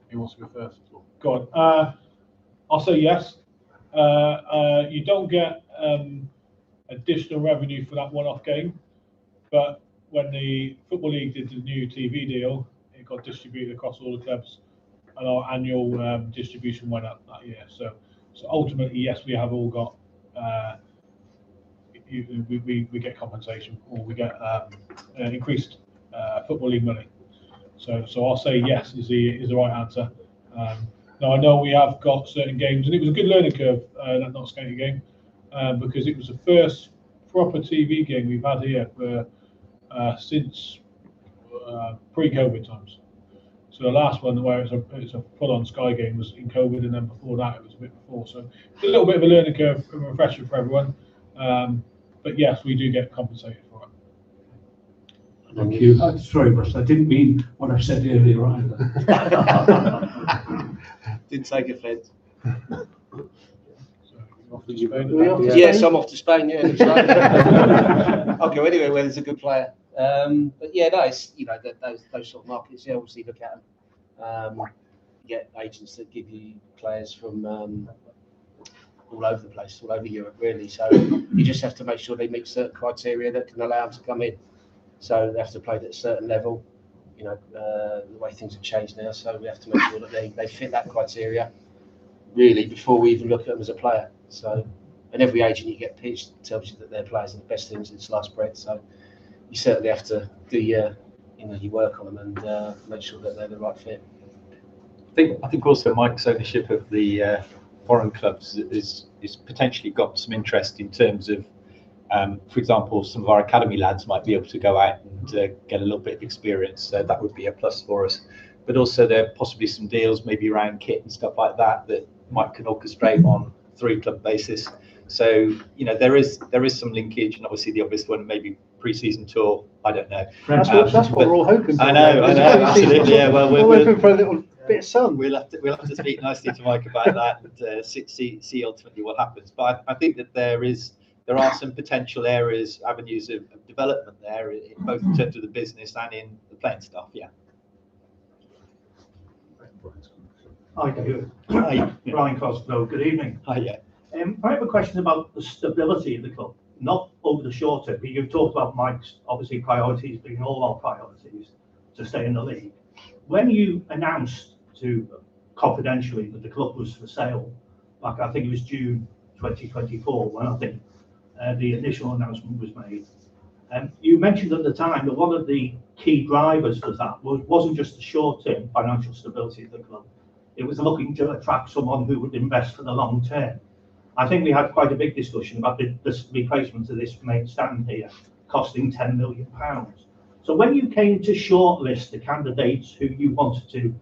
Who wants to go first? Go on. I'll say yes. You don't get additional revenue for that one-off game, but when the Football League did the new TV deal, it got distributed across all the clubs, and our annual distribution went up that year. So ultimately, yes, we have all got we get compensation, or we get increased Football League money. So I'll say yes is the right answer. Now I know we have got certain games, and it was a good learning curve, that Notts County game, because it was the first proper TV game we've had here for since pre-COVID times. So the last one where it's a full-on Sky game was in COVID, and then before that it was a bit before. So it's a little bit of a learning curve, a refresher for everyone. But yes, we do get compensated for it. Thank you. Sorry, Russ, I didn't mean what I said earlier either. Didn't take offence. Yes, I'm off to Spain. Yeah, looks like. I'll go anywhere where there's a good player. But yeah, those sort of markets. Yeah, obviously look at them. You get agents that give you players from all over the place, all over Europe, really. So you just have to make sure they meet certain criteria that can allow them to come in. So they have to play at a certain level. The way things have changed now, so we have to make sure that they fit that criteria, really, before we even look at them as a player. So, and every agent you get pitched tells you that their players are the best things in sliced bread. So you certainly have to do your work on them and make sure that they're the right fit. I think also Mike's ownership of the foreign clubs is potentially got some interest in terms of, for example, some of our academy lads might be able to go out and get a little bit of experience. So that would be a plus for us. but also there are possibly some deals maybe around kit and stuff like that that Mike can orchestrate on through club basis. So there is some linkage, and obviously the obvious one maybe pre-season tour. I don't know. That's what we're all hoping for. I know, absolutely. Yeah, well, we're hoping for a little bit of sun. We'll have to speak nicely to Mike about that and see ultimately what happens. But I think that there are some potential avenues of development there, both in terms of the business and in the playing staff. Yeah. Hi, David. Hi, Brian Costello. Good evening. Hi, yeah. I have a question about the stability of the club, not over the short term. But you've talked about Mike's obviously priorities being all our priorities to stay in the league. When you announced confidentially that the club was for sale, like I think it was June 2024, when I think the initial announcement was made, you mentioned at the time that one of the key drivers for that wasn't just the short-term financial stability of the club. It was looking to attract someone who would invest for the long term. I think we had quite a big discussion about the replacement of this main stand here costing £10 million. So when you came to shortlist the candidates who you wanted to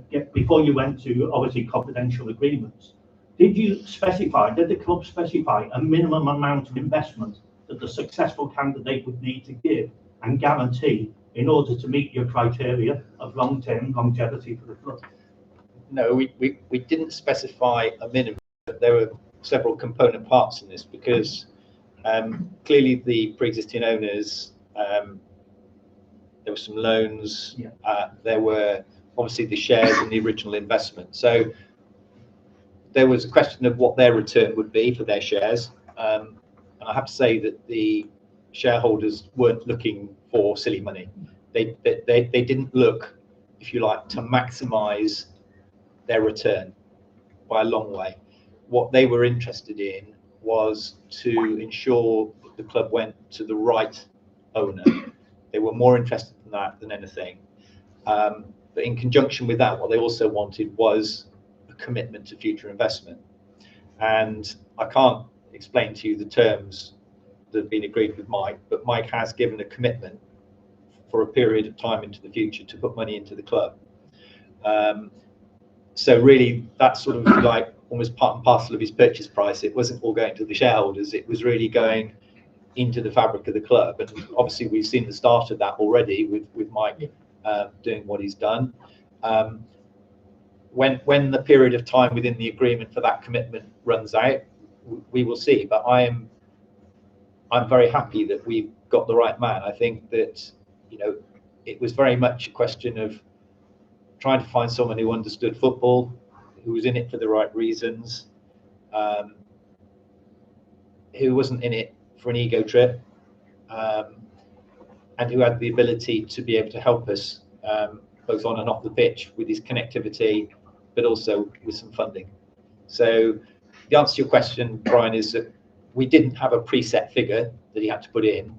get before you went to obviously confidential agreements, did the club specify a minimum amount of investment that the successful candidate would need to give and guarantee in order to meet your criteria of long-term longevity for the club? No, we didn't specify a minimum. There were several component parts in this because clearly the pre-existing owners, there were some loans, there were obviously the shares and the original investment. So there was a question of what their return would be for their shares. And I have to say that the shareholders weren't looking for silly money. They didn't look, if you like, to maximise their return by a long way. What they were interested in was to ensure that the club went to the right owner. They were more interested in that than anything. But in conjunction with that, what they also wanted was a commitment to future investment. And I can't explain to you the terms that have been agreed with Mike, but Mike has given a commitment for a period of time into the future to put money into the club. So really, that's sort of like almost part and parcel of his purchase price. It wasn't all going to the shareholders. It was really going into the fabric of the club. And obviously, we've seen the start of that already with Mike doing what he's done. When the period of time within the agreement for that commitment runs out, we will see. But I'm very happy that we've got the right man. I think that it was very much a question of trying to find someone who understood football, who was in it for the right reasons, who wasn't in it for an ego trip, and who had the ability to be able to help us both on and off the pitch with his connectivity, but also with some funding. So the answer to your question, Brian, is that we didn't have a preset figure that he had to put in,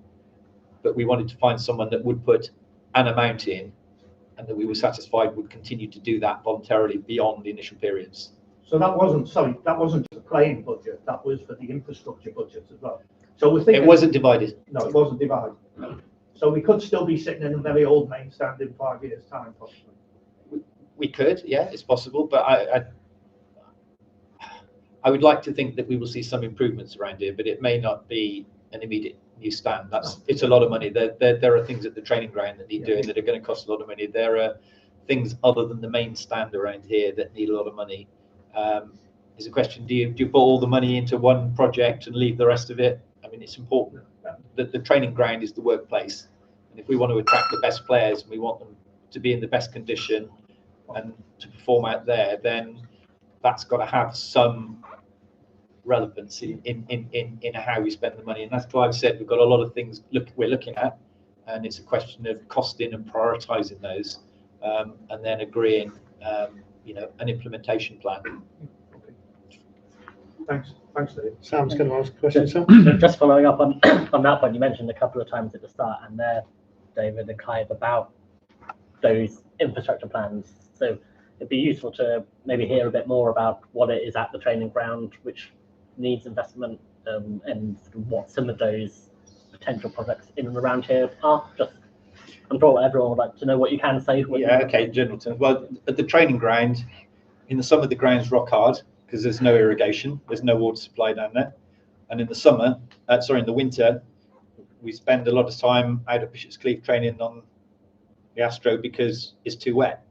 but we wanted to find someone that would put an amount in and that we were satisfied would continue to do that voluntarily beyond the initial periods. So that wasn't the playing budget, that was for the infrastructure budget as well. So we're thinking, it wasn't divided. No, it wasn't divided. No. So we could still be sitting in a very old main stand in 5 years' time, possibly. We could, yeah, it's possible, but I would like to think that we will see some improvements around here, but it may not be an immediate new stand. It's a lot of money. There are things at the training ground that need doing that are going to cost a lot of money. There are things other than the main stand around here that need a lot of money. There's a question: do you put all the money into one project and leave the rest of it? I mean, it's important that the training ground is the workplace, and if we want to attract the best players and we want them to be in the best condition and to perform out there, then that's got to have some relevance in how we spend the money. And that's why I've said we've got a lot of things we're looking at, and it's a question of costing and prioritizing those, and then agreeing an implementation plan. Thanks, Dave. Sam's going to ask a question. Sam? Just following up on that point, you mentioned a couple of times at the start, and there, David and Clive, about those infrastructure plans. So it'd be useful to maybe hear a bit more about what it is at the training ground which needs investment, and what some of those potential projects in and around here are, just I'm sure everyone would like to know what you can say. Yeah, okay, in general terms. Well, at the training ground, in the summer, the ground's rock hard because there's no irrigation, there's no water supply down there. And in the summer, in the winter, we spend a lot of time out at Bishop's Cleeve training on the Astro because it's too wet.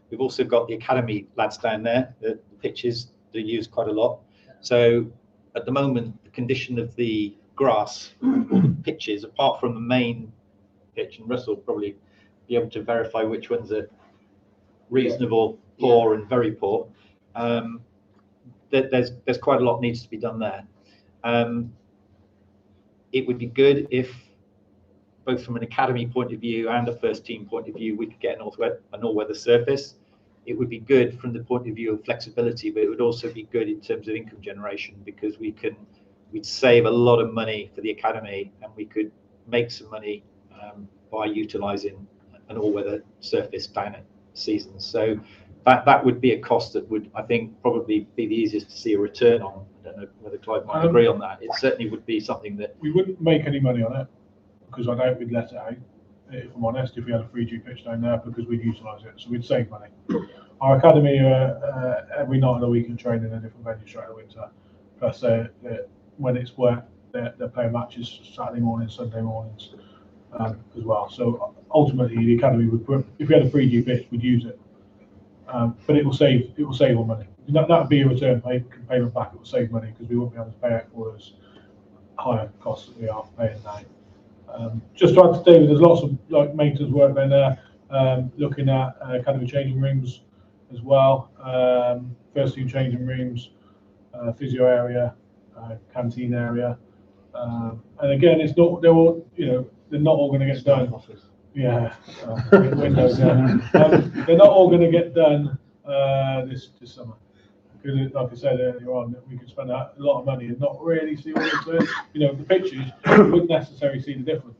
We've also got the academy lads down there, the pitches they use quite a lot. So at the moment, the condition of the grass or the pitches, apart from the main pitch, and Russell will probably be able to verify which ones are reasonable, poor, and very poor. There's quite a lot needs to be done there. It would be good if, both from an academy point of view and a first team point of view, we could get an all-weather surface. It would be good from the point of view of flexibility, but it would also be good in terms of income generation because we'd save a lot of money for the academy and we could make some money by utilising an all-weather surface down at seasons. So that would be a cost that would, I think, probably be the easiest to see a return on. I don't know whether Clive might agree on that. It certainly would be something that we wouldn't make any money on it because I doubt we'd let it out, if I'm honest, if we had a 3G pitch down there because we'd utilise it, so we'd save money. Our academy every night of the week in training in a different venue throughout the winter. Plus, when it's wet, they're playing matches Saturday mornings, Sunday mornings as well. So ultimately, the academy would put, if we had a 3G pitch, we'd use it. But it will save on money. That would be a return payment back. It will save money because we won't be able to pay out for those higher costs that we are paying now. Just to add to David, there's lots of maintenance work down there, looking at academy changing rooms as well, first team changing rooms, physio area, canteen area, and again, they're not all going to get done. Yeah, windows. They're not all going to get done this summer. Because, like I said earlier on, we could spend a lot of money and not really see what it is. The pictures, you wouldn't necessarily see the difference.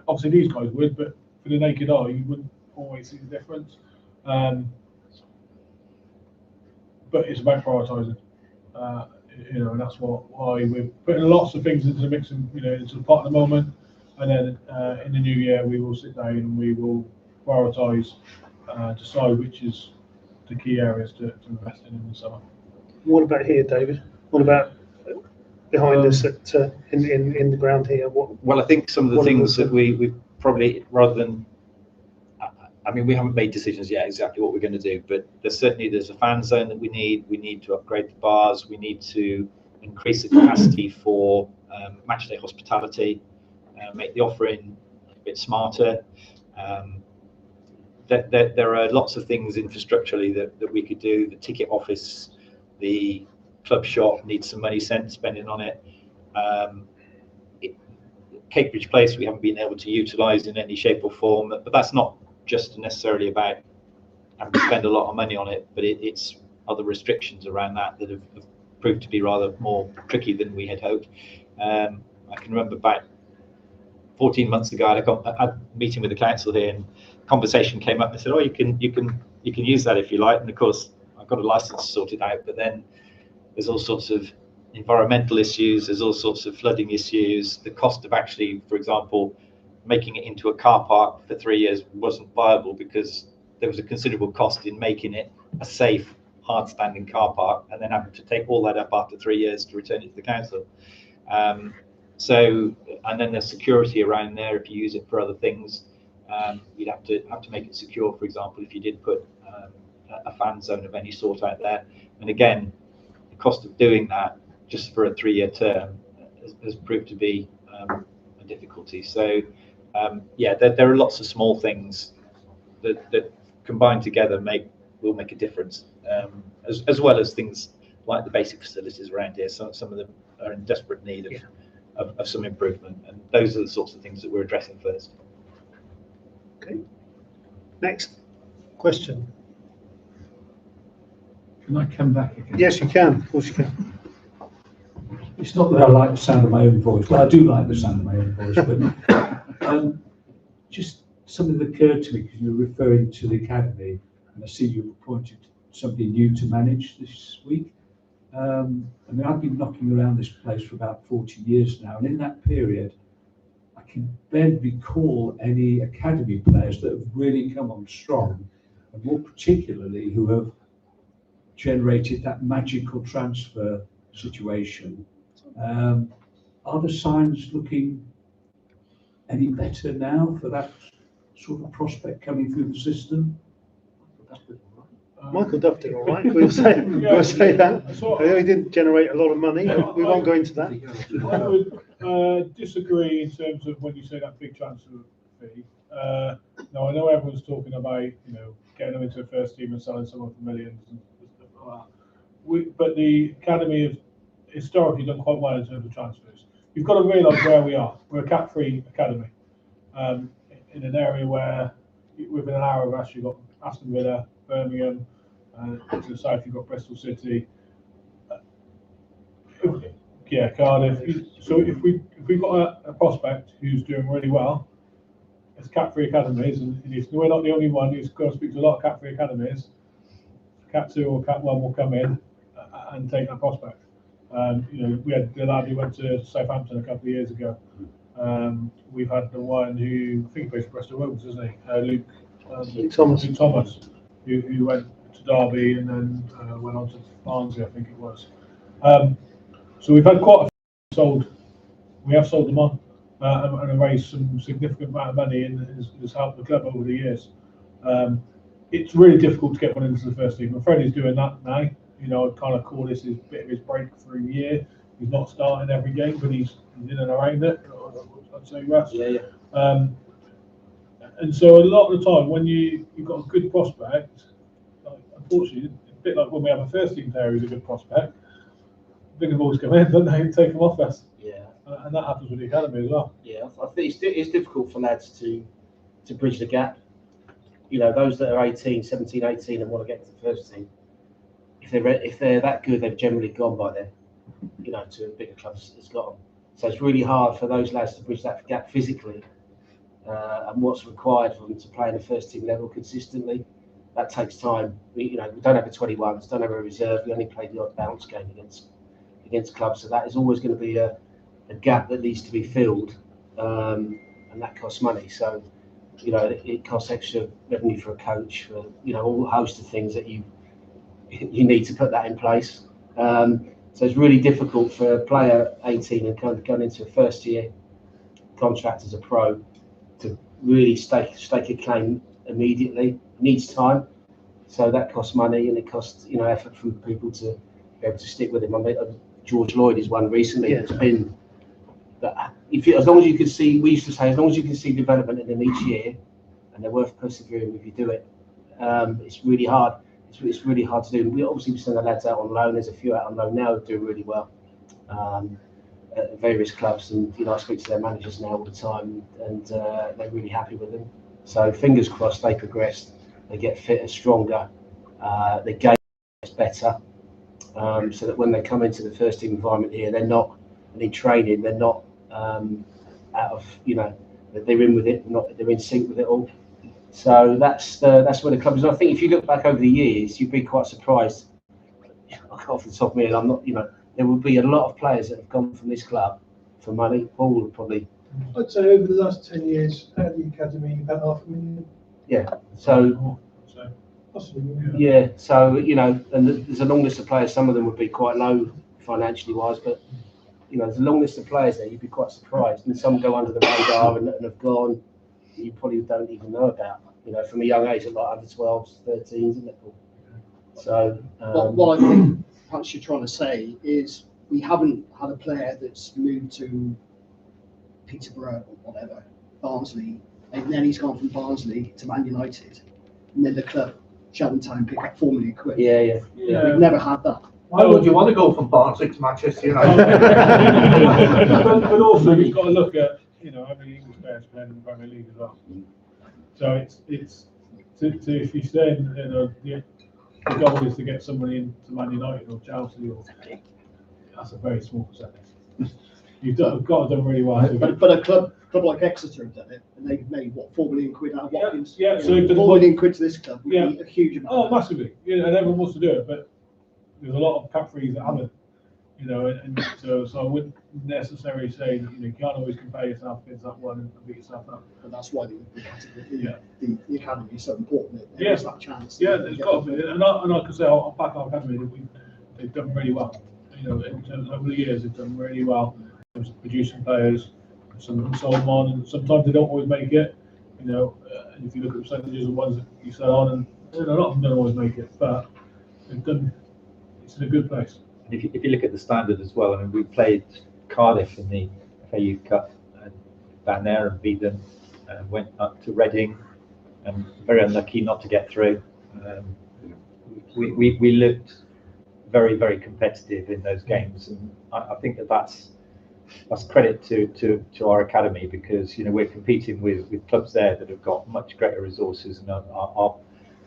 Obviously, these guys would, but for the naked eye, you wouldn't always see the difference. But it's about prioritising, and that's why we're putting lots of things into the mix and into the pot at the moment. And then in the new year, we will sit down and we will prioritise, decide which is the key areas to invest in the summer. What about here, David? What about behind us in the ground here? Well, I think some of the things that we probably, rather than, we haven't made decisions yet exactly what we're going to do, but there's a fan zone that we need. We need to upgrade the bars. We need to increase the capacity for matchday hospitality, make the offering a bit smarter. There are lots of things infrastructurally that we could do. The ticket office, the club shop needs some money spending on it. Cambridge Place we haven't been able to utilise in any shape or form, but that's not just necessarily about having to spend a lot of money on it, but it's other restrictions around that have proved to be rather more tricky than we had hoped. I can remember back 14 months ago, I had a meeting with the council here, and conversation came up. I said, "Oh, you can use that if you like." And of course, I've got a license sorted out, but then there's all sorts of environmental issues. There's all sorts of flooding issues. The cost of actually, for example, making it into a car park for 3 years wasn't viable because there was a considerable cost in making it a safe, hard-standing car park, and then having to take all that up after 3 years to return it to the council. And then there's security around there if you use it for other things. You'd have to make it secure, for example, if you did put a fan zone of any sort out there. And again, the cost of doing that just for a 3-year term has proved to be a difficulty. So there are lots of small things that combined together will make a difference, as well as things like the basic facilities around here. Some of them are in desperate need of some improvement, and those are the sorts of things that we're addressing first. Okay. Next question. Can I come back again? Yes, you can. Of course you can. It's not that I like the sound of my own voice. Well, I do like the sound of my own voice, but just something that occurred to me because you were referring to the academy, and I see you've appointed somebody new to manage this week. I've been knocking around this place for about 40 years now, and in that period, I can barely recall any academy players that have really come on strong, and more particularly who have generated that magical transfer situation. Are the signs looking any better now for that sort of prospect coming through the system? Michael Duff did all right. We'll say that. He didn't generate a lot of money, but we won't go into that. I would disagree in terms of when you say that big transfer fee. Now, I know everyone's talking about, getting them into the first team and selling someone for millions and stuff like that. But the academy has historically done quite well in terms of transfers. You've got to realise where we are. We're a cap-free academy in an area where within an hour of us you've got Aston Villa, Birmingham, to the south you've got Bristol City, Cardiff. So if we've got a prospect who's doing really well, it's cap-free academies, and if we're not the only one who's going to speak to a lot of cap-free academies, Cap 2 or Cap 1 will come in and take that prospect. We had the lad who went to Southampton a couple of years ago. We've had the one who I think plays Bristol Rovers, isn't he? Luke Thomas, who went to Derby and then went on to Barnsley, I think it was. So we've had quite a few sold. We have sold them on and raised some significant amount of money, and has helped the club over the years. It's really difficult to get one into the first team. I'm afraid he's doing that now. I kind of call this his bit of his breakthrough year. He's not starting every game, but he's in and around it. I'd say Russ. Yeah. And so a lot of the time, when you've got a good prospect, unfortunately, a bit like when we have a first team player who's a good prospect, bigger balls come in, don't they, and take them off us. Yeah. And that happens with the academy as well. Yeah, I think it's difficult for lads to bridge the gap. Those that are 18, 17, 18 and want to get to the first team, if they're that good, they've generally gone by then, to bigger clubs has got them. So it's really hard for those lads to bridge that gap physically, and what's required for them to play in the first team level consistently. That takes time. We don't have a 21s, don't have a reserve. We only play the odd bounce game against clubs, so that is always going to be a gap that needs to be filled, and that costs money. So it costs extra revenue for a coach, for all host of things that you need to put that in place. So it's really difficult for a player 18 and kind of going into a first year contract as a pro to really stake a claim immediately. It needs time, so that costs money, and it costs effort from people to be able to stick with him. I mean, George Lloyd is one recently that's been that. As long as you can see, we used to say, as long as you can see development in them each year, and they're worth persevering if you do it. It's really hard. It's really hard to do. We send the lads out on loan. There's a few out on loan now who do really well at various clubs, and I speak to their managers now all the time, and they're really happy with them. So fingers crossed they progress, they get fitter, stronger, their game gets better, so that when they come into the first team environment here, they're not in training, they're not out of they're in with it, they're in sync with it all. So that's where the club is. I think if you look back over the years, you'd be quite surprised. Off the top of my head, I'm not. There will be a lot of players that have gone from this club for money. Paul would probably. I'd say over the last 10 years, at the academy, about $500,000. Yeah. So. Possibly. Yeah. So and there's a long list of players. Some of them would be quite low financially wise, but there's a long list of players there. You'd be quite surprised, and some go under the radar and have gone. You probably don't even know about, from a young age, like under 12s, 13s, isn't it? So, what I think perhaps you're trying to say is we haven't had a player that's moved to Peterborough or whatever, Barnsley, and then he's gone from Barnsley to Man United, and then the club shut him down and pick up £4 million. Yeah. We've never had that. Why would you want to go from Barnsley to Manchester United? but also you've got to look at how many English players playing in the Premier League as well. So it's if you stay the goal is to get somebody into Man United or Chelsea, or that's a very small percentage. You've got to do really well. But a club like Exeter have done it, and they've made £4 million out of Watkins. Yeah. So £4 million to this club would be a huge amount. Oh, massively. And everyone wants to do it, but there's a lot of cap frees that haven't. you know, and so I wouldn't necessarily say that, you know, you can't always compare yourself against that one and beat yourself up. And that's why the category, Yeah. the academy is so important. There Yeah. is that chance. Yeah, there's got to be, and I can say I'll back our academy that they've done really well. You know, in terms of over the years, they've done really well in terms of producing players. Some of them sold them on, and sometimes they don't always make it. You know, and if you look at the percentages of the ones that you sell on, and you know, a lot of them don't always make it, but they've done. It's in a good place. If you look at the standard as well, I mean, we played Cardiff in the FA Youth Cup down there and beat them. Went up to Reading, and very unlucky not to get through. We looked very, very competitive in those games, and I think that's credit to our academy, because you know we're competing with clubs there that have got much greater resources and are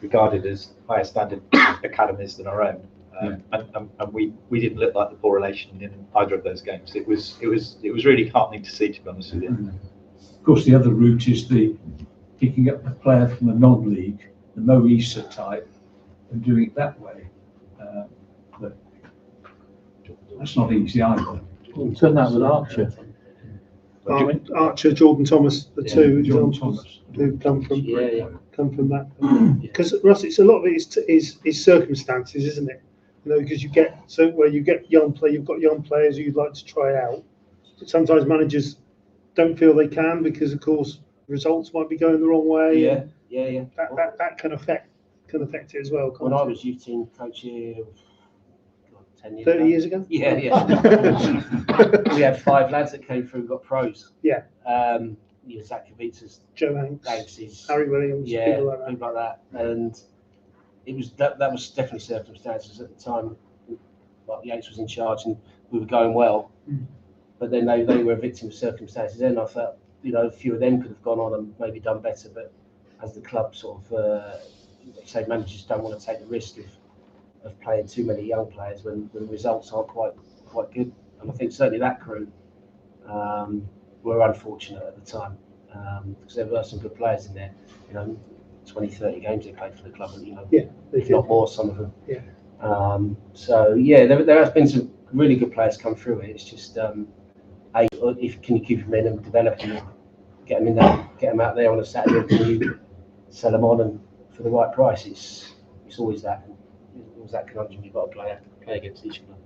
regarded as higher standard academies than our own. And we didn't look like the poor relation in either of those games. It was really heartening to see, to be honest with you. Of course, the other route is the picking up the player from the non-league, the Mo Issa type, and doing it that way. But that's not easy either. We've done that with Archer. Archer, Jordan Thomas, the two Jordan examples Thomas. who come from Yeah. come from that. Because Russ, it's a lot of it is circumstances, isn't it? You know, because you get you've got young players who you'd like to try out. But sometimes managers don't feel they can because, of course, results might be going the wrong way. Yeah. That can affect it as well. When I was youth team coach here, 10 years 30 ago. years ago? Yeah. We had 5 lads that came through and got pros. Yeah. You know, Zach Kavitsas, Joe Hanks, Davies, Harry Williams, yeah, people like that. And it was that was definitely circumstances at the time. Like Yates was in charge and we were going well, but then they were a victim of circumstances. Then I felt, you know, a few of them could have gone on and maybe done better, but as the club sort of say, managers don't want to take the risk of playing too many young players when the results aren't quite good. And I think certainly that crew were unfortunate at the time, because there were some good players in there. You know, 20, 30 games they played for the club, and you know, if not more, some of them. Yeah. So yeah, there has been some really good players come through it. It's just if can you keep them in and develop them, get them in there, get them out there on a Saturday, and can you sell them on and for the right price? It's always that. Always that conundrum. You've got to play against each other.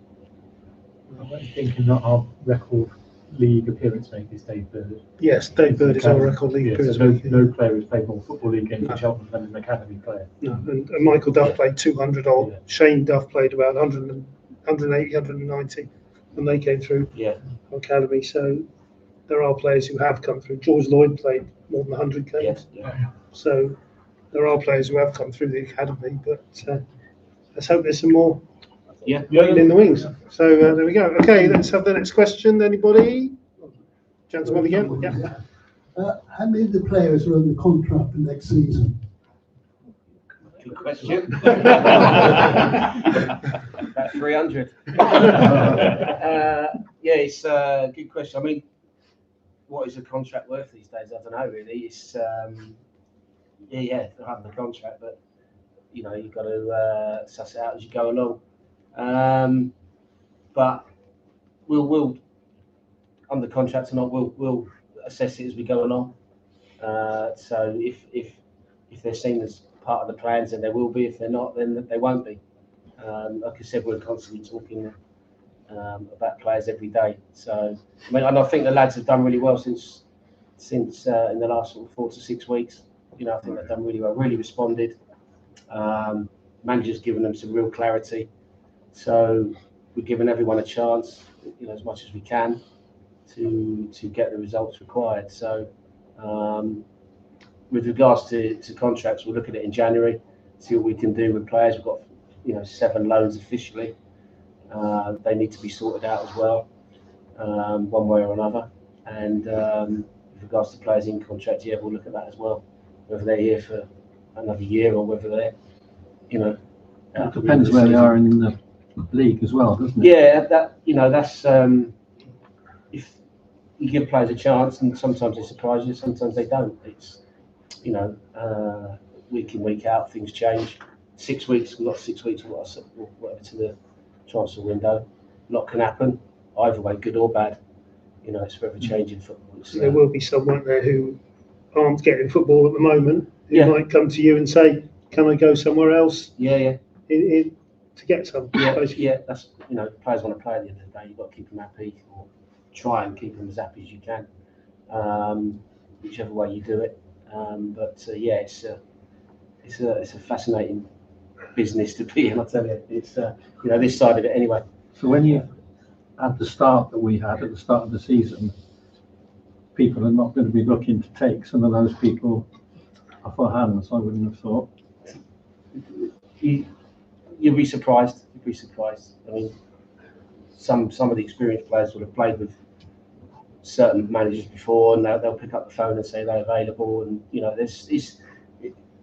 I'm thinking that our record league appearance maker is Dave Bird. Yes, Dave Bird is our record league appearance so maker. no player has played more football league games for Cheltenham than an academy player. No, and Michael Duff played 200 odd. Shane Duff played about 180, 190 when they came through academy. So there are players who have come through. George Lloyd played more than 100 games. So there are players who have come through the academy, but let's hope there's some more waiting in the wings. So there we go. Okay, let's have the next question. Anybody? Gentleman again. Yeah. How many of the players are under contract for next season? Good question. About 300. Yeah, it's a good question. I mean, what is a contract worth these days? I don't know really. It's they're under the contract, but you know, you've got to suss it out as you go along. But we'll under contract or not, we'll assess it as we go along. So if they're seen as part of the plans, then there will be. If they're not, then they won't be. Like I said, we're constantly talking about players every day. So I mean, and I think the lads have done really well since in the last sort of 4 to 6 weeks. You know, I think they've done really well, really responded. Manager's given them some real clarity. So we're giving everyone a chance, you know, as much as we can to get the results required. So with regards to contracts, we'll look at it in January, see what we can do with players. We've got, you know, 7 loans officially. They need to be sorted out as well, one way or another. And with regards to players in contract, we'll look at that as well, whether they're here for another year or whether they're, you know. It depends where they are in the league as well, doesn't it? Yeah, that's if you give players a chance, and sometimes they surprise you, sometimes they don't. It's, you know, week in, week out, things change. 6 weeks, we've got 6 weeks, whatever, to the transfer window. lot can happen, either way, good or bad. You know, it's forever changing football. So there will be some, won't there, who aren't getting football at the moment, who might come to you and say, "Can I go somewhere else?" Yeah. To get some. Yeah. That's, you know, players want to play at the end of the day. You've got to keep them happy, or try and keep them as happy as you can, whichever way you do it. Yeah, it's a fascinating business to be in. I tell you, it's you know, this side of it anyway. So when you had the start that we had at the start of the season, people are not going to be looking to take some of those people off our hands. I wouldn't have thought. You'll be surprised. You'll be surprised. I mean, some of the experienced players would have played with certain managers before, and they'll pick up the phone and say they're available. And you know,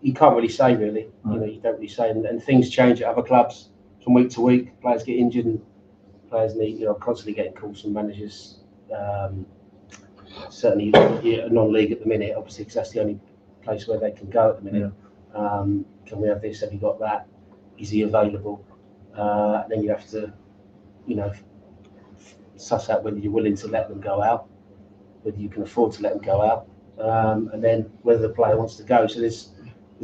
you can't really say really. Right. You know, you don't really say, and things change at other clubs from week to week. Players get injured, and players need, you know, constantly getting calls from managers. Certainly, non-league at the minute, obviously, because that's the only place where they can go at the minute. Yeah. Can we have this? Have you got that? Is he available? Then you have to, you know, suss out whether you're willing to let them go out, whether you can afford to let them go out, and then whether the player wants to go. So there's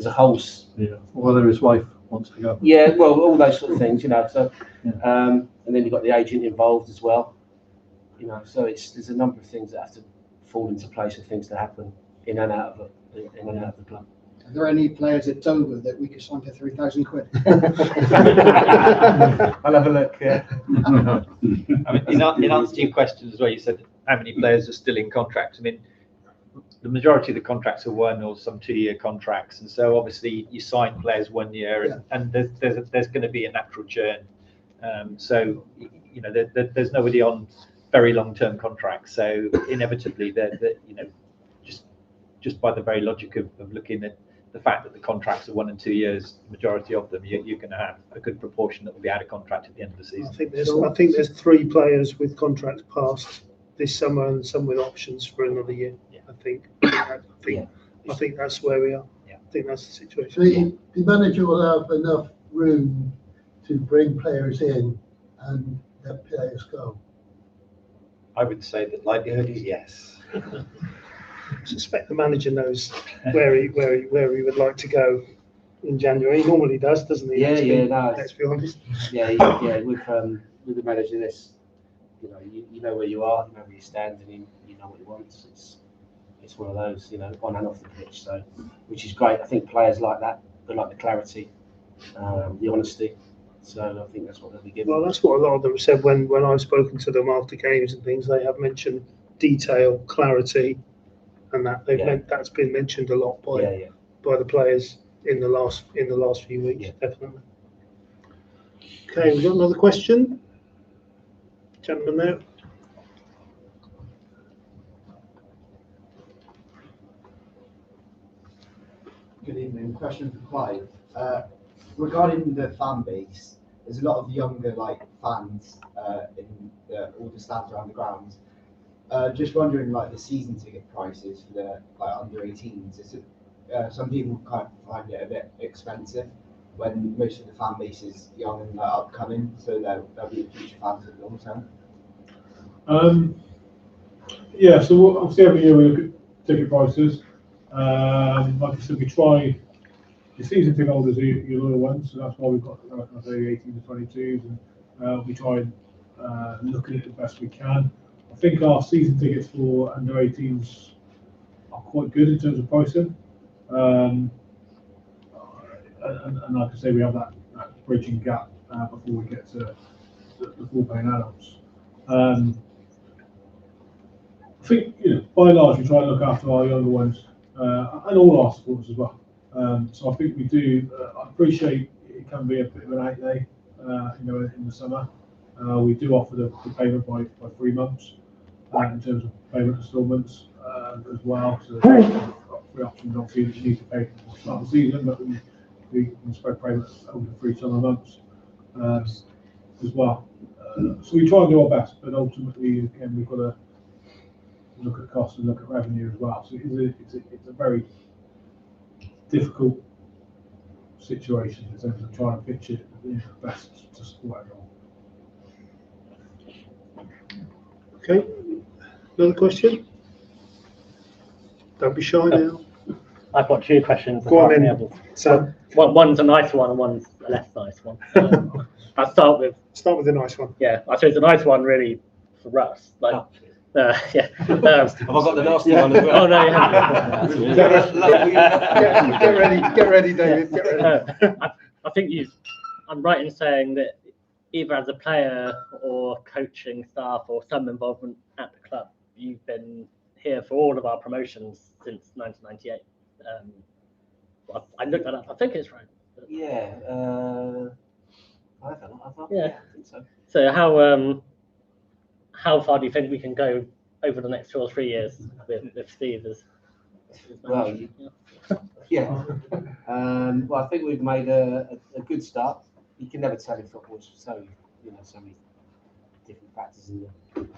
a whole. Yeah. Whether his wife wants to go. Yeah. Well, all those sort of things, you know. So, and then you've got the agent involved as well. You know, so there's a number of things that have to fall into place for things to happen in and out of the club. Are there any players at Dover that we could sign for £3,000? I'll have a look. Yeah. I mean, in answer to your question as well, you said how many players are still in contract. I mean, the majority of the contracts are 1 or some 2-year contracts, and so obviously you sign players 1 year, and there's going to be a natural churn. So you know, there's nobody on very long-term contracts, so inevitably, you know, just by the very logic of looking at the fact that the contracts are 1 and 2 years, the majority of them, you're going to have a good proportion that will be out of contract at the end of the season. I think there's 3 players with contracts passed this summer and some with options for another year. Yeah. I think that's where we are. Yeah. I think that's the situation. The manager will have enough room to bring players in and let players go. I would say that likelihood is yes. I suspect the manager knows where he would like to go in January. He normally does, doesn't he? Let's be honest. Yeah. With the manager, you know, you know where you are, you know where you stand, and you know what you want. It's one of those, you know, on and off the pitch. So, which is great. I think players like that. They like the clarity, the honesty. So I think that's what they'll be given. Well, that's what a lot of them said when I've spoken to them after games and things. They have mentioned detail, clarity, and that's been mentioned a lot by the players in the last few weeks. Definitely. Okay, we've got another question. Gentleman there. Good evening. Question for Clive. Regarding the fan base, there's a lot of younger fans in all the stands around the grounds. Just wondering, the season ticket prices for the under 18s. Is it, some people kind of find it a bit expensive when most of the fan base is young and upcoming, so they'll be future fans at the long term. Yeah, so obviously every year we look at ticket prices. Like I said, we try the season ticket holders are your loyal ones, so that's why we've got the 18 to 22s, and we try and look at it the best we can. I think our season tickets for under 18s are quite good in terms of pricing, and like I say, we have that bridging gap before we get to the full paying adults. I think, by and large, we try and look after our younger ones and all our supporters as well. So I think we do. I appreciate it can be a bit of an outlay, in the summer. We do offer the payment by 3 months in terms of payment instalments as well. So there's 3 options. Obviously, that you need to pay at the start of the season, but we can spread payments over the 3 summer months as well. So we try and do our best, but ultimately, again, we've got to look at costs and look at revenue as well. So it's a very difficult situation in terms of trying to pitch it best to support everyone. Okay, another question? Don't be shy now. I've got two questions. Go on then, Sam. One's a nice one and one's a less nice one. I'll start with the nice one. Yeah, I suppose the nice one really for us. Like, yeah. Have I got the nasty one as well? Oh no, you haven't. Get ready, David. Get ready. I think I'm right in saying that either as a player or coaching staff or some involvement at the club, you've been here for all of our promotions since 1998. I looked that up. I think it's right. Yeah. I thought. Yeah. I think so. So how far do you think we can go over the next 2 or 3 years with Steve as well, yeah. Well, I think we've made a good start. You can never tell in football, so many different factors in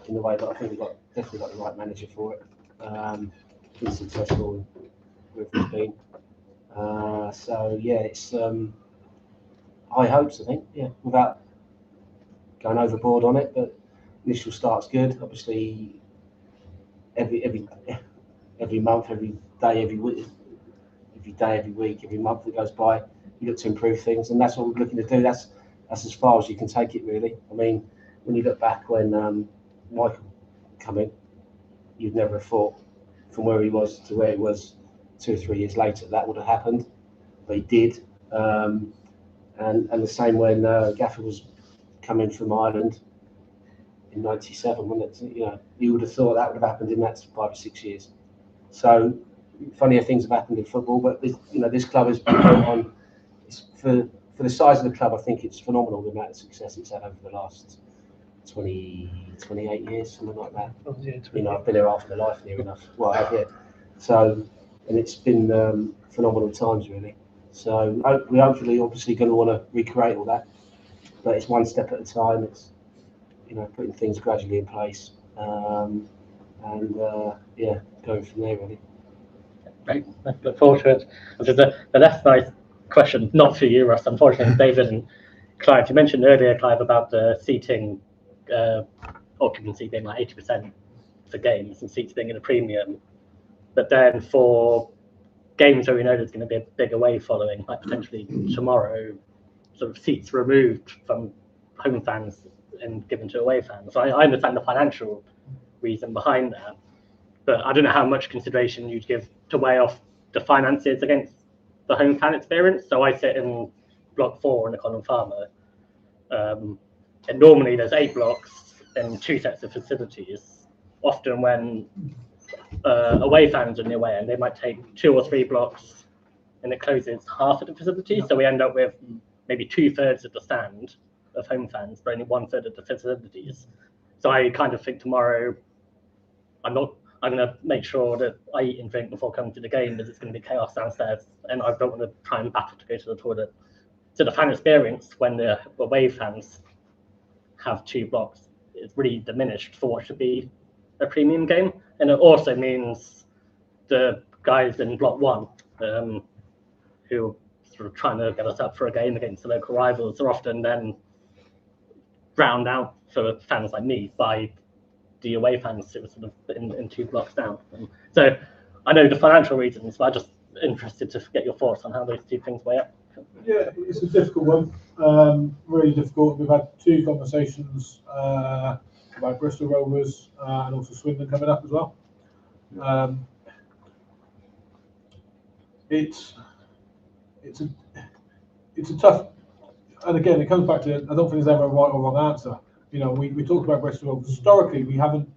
the way, but I think we've definitely got the right manager for it. Been successful with the team. So yeah, it's high hopes, I think. Yeah, without going overboard on it, but initial start's good. Obviously, every month, every day, every week, every month that goes by, you look to improve things, and that's what we're looking to do. That's as far as you can take it, really. I mean, when you look back when Michael came in, you'd never have thought from where he was to where he was 2 or 3 years later that would have happened, but he did. And the same when Gaffer was coming from Ireland in '97, wasn't it? You would have thought that would have happened in that 5 or 6 years. So funnier things have happened in football, but this club has been built on. For the size of the club, I think it's phenomenal the amount of success it's had over the last 28 years, something like that. Oh, yeah, I've been here half my life near enough. Well, I have, yeah. So, and it's been phenomenal times, really. So we're hopefully, obviously, going to want to recreate all that, but it's one step at a time. It's putting things gradually in place, and going from there, really. Great. Look forward to it. The last nice question, not for you, Russ, unfortunately, David and Clive. You mentioned earlier, Clive, about the seating occupancy being like 80% for games and seats being in a premium. But then for games where we know there's going to be a big away following, like potentially tomorrow, sort of seats removed from home fans and given to away fans. So I understand the financial reason behind that, but I don't know how much consideration you'd give to weigh off the finances against the home fan experience. So I sit in block 4 in the Colin Farmer, and normally there's 8 blocks and 2 sets of facilities. Often when away fans are in the away end, they might take 2 or 3 blocks and it closes half of the facilities. So we end up with maybe 2/3 of the stand of home fans, but only 1/3 of the facilities. So I kind of think tomorrow, I'm going to make sure that I eat and drink before coming to the game, because it's going to be chaos downstairs, and I don't want to try and battle to go to the toilet. So the fan experience when the away fans have 2 blocks is really diminished for what should be a premium game. And it also means the guys in block 1 who are sort of trying to get us up for a game against the local rivals are often then drowned out for fans like me by the away fans who are sort of in 2 blocks down. So I know the financial reasons, but I'm just interested to get your thoughts on how those 2 things weigh up. Yeah, it's a difficult one, really difficult. We've had 2 conversations about Bristol Rovers and also Swindon coming up as well. It's a tough, and again, it comes back to, I don't think there's ever a right or wrong answer. We talked about Bristol Rovers. Historically, we haven't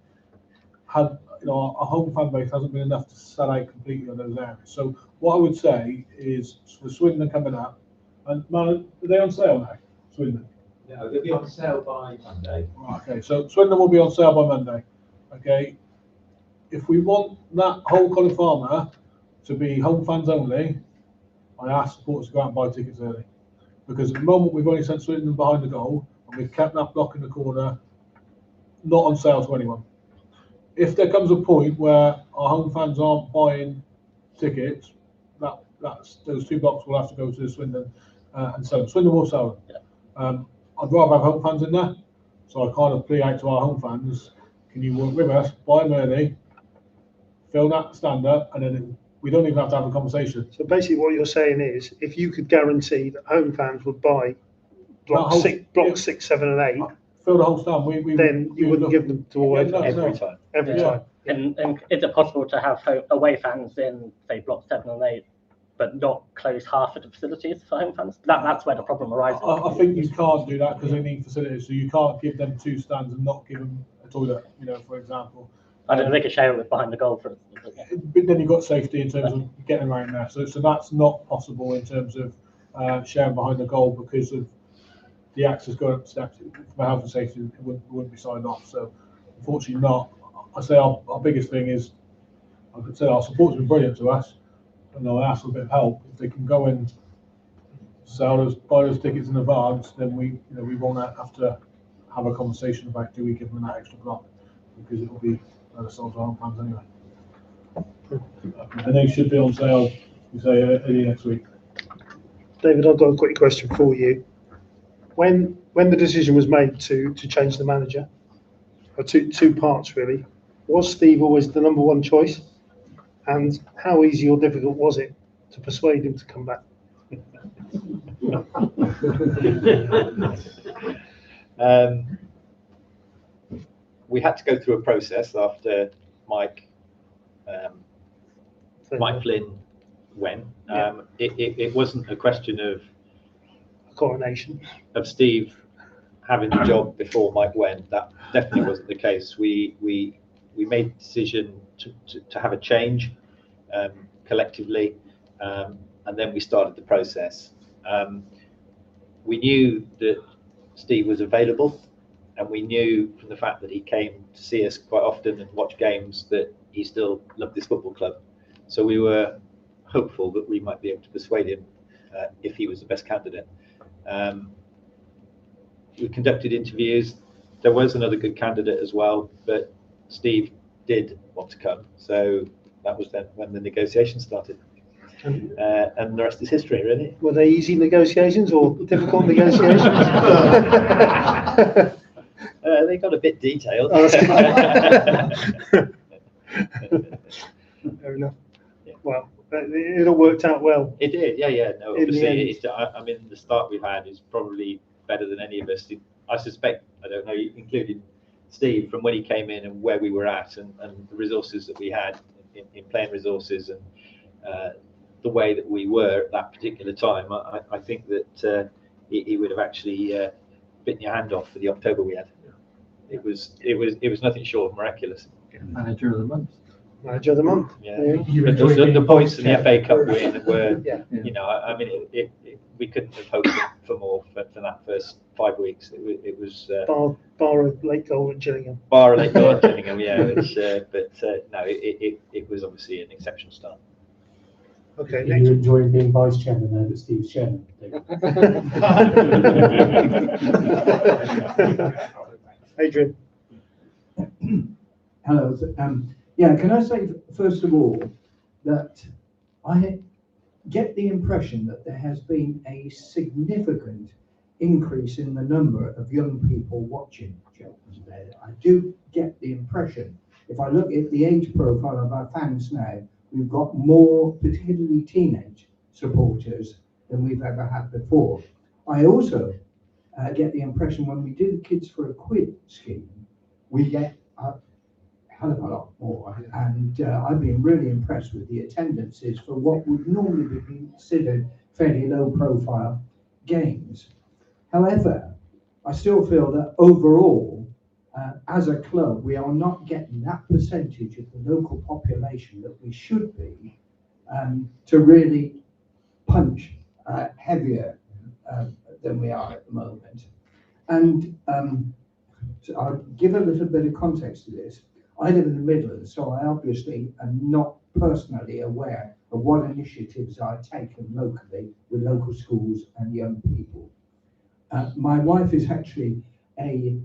had, our home fan base hasn't been enough to sell out completely on those areas. So what I would say is for Swindon coming up, and man, are they on sale now? Swindon? No, they'll be on sale by Monday. Okay, so Swindon will be on sale by Monday. Okay, if we want that whole Colin Farmer to be home fans only, I ask supporters to go out and buy tickets early, because at the moment we've only sent Swindon behind the goal, and we've kept that block in the corner not on sale to anyone. If there comes a point where our home fans aren't buying tickets, that's those 2 blocks will have to go to Swindon, and so Swindon will sell them. I'd rather have home fans in there, so I kind of plea out to our home fans, can you work with us, buy them early, fill that stand up, and then we don't even have to have a conversation. So basically what you're saying is, if you could guarantee that home fans would buy block six, 7 and 8, fill the whole stand, then you wouldn't give them to away fans. Every time. Every Yeah. time. And is it possible to have away fans in, say, block 7 and 8, but not close half of the facilities for home fans? That's where the problem arises. I think you can't do that because they need facilities, so you can't give them 2 stands and not give them a toilet, for example. I don't know, they could share it with behind the goal, for instance. But then you've got safety in terms of getting around there. So that's not possible in terms of sharing behind the goal because of the access going up steps. For health and safety, it wouldn't be signed off. So unfortunately not. I say our biggest thing is, I could say our support's been brilliant to us, and they'll ask for a bit of help. If they can go and buy those tickets in advance, then we won't have to have a conversation about do we give them that extra block, because it will be sold to home fans anyway. And they should be on sale, we say, early next week. David, I've got a quick question for you. When the decision was made to change the manager, or two parts really, was Steve always the number one choice? And how easy or difficult was it to persuade him to come back? We had to go through a process after Mike Flynn went. It wasn't a question of coronation of Steve having the job before Mike went. That definitely wasn't the case. We made the decision to have a change collectively, and then we started the process. We knew that Steve was available, and we knew from the fact that he came to see us quite often and watch games that he still loved this football club. So we were hopeful that we might be able to persuade him if he was the best candidate. We conducted interviews. There was another good candidate as well, but Steve did want to come. So that was then when the negotiations started. And the rest is history, really. Were they easy negotiations or difficult negotiations? They got a bit detailed. Fair enough. Yeah. Well, it all worked out well. It did, yeah. No, obviously, I mean, the start we've had is probably better than any of us. I suspect, I don't know, including Steve, from when he came in and where we were at, and the resources that we had in playing resources, and the way that we were at that particular time. I think that he would have actually bitten your hand off for the October we had. It was nothing short of miraculous. Manager of the month. Manager of the month. Yeah. But the points in the FA Cup win were, I mean, we couldn't have hoped for more for that first 5 weeks. It was bar a late goal at Gillingham. Bar a late goal at Gillingham, yeah. No, it was obviously an exceptional start. Okay. Are you enjoying being vice chairman now that Steve's chairman? Adrian. Hello. Can I say first of all that I get the impression that there has been a significant increase in the number of young people watching Cheltenham there. I do get the impression, if I look at the age profile of our fans now, we've got more, particularly teenage supporters, than we've ever had before. I also get the impression when we do the Kids for a Quid scheme, we get a hell of a lot more. And I've been really impressed with the attendances for what would normally be considered fairly low profile games. However, I still feel that overall, as a club, we are not getting that percentage of the local population that we should be to really punch heavier than we are at the moment. And so I'll give a little bit of context to this. I live in the Midlands, so I obviously am not personally aware of what initiatives are taken locally with local schools and young people. My wife is actually a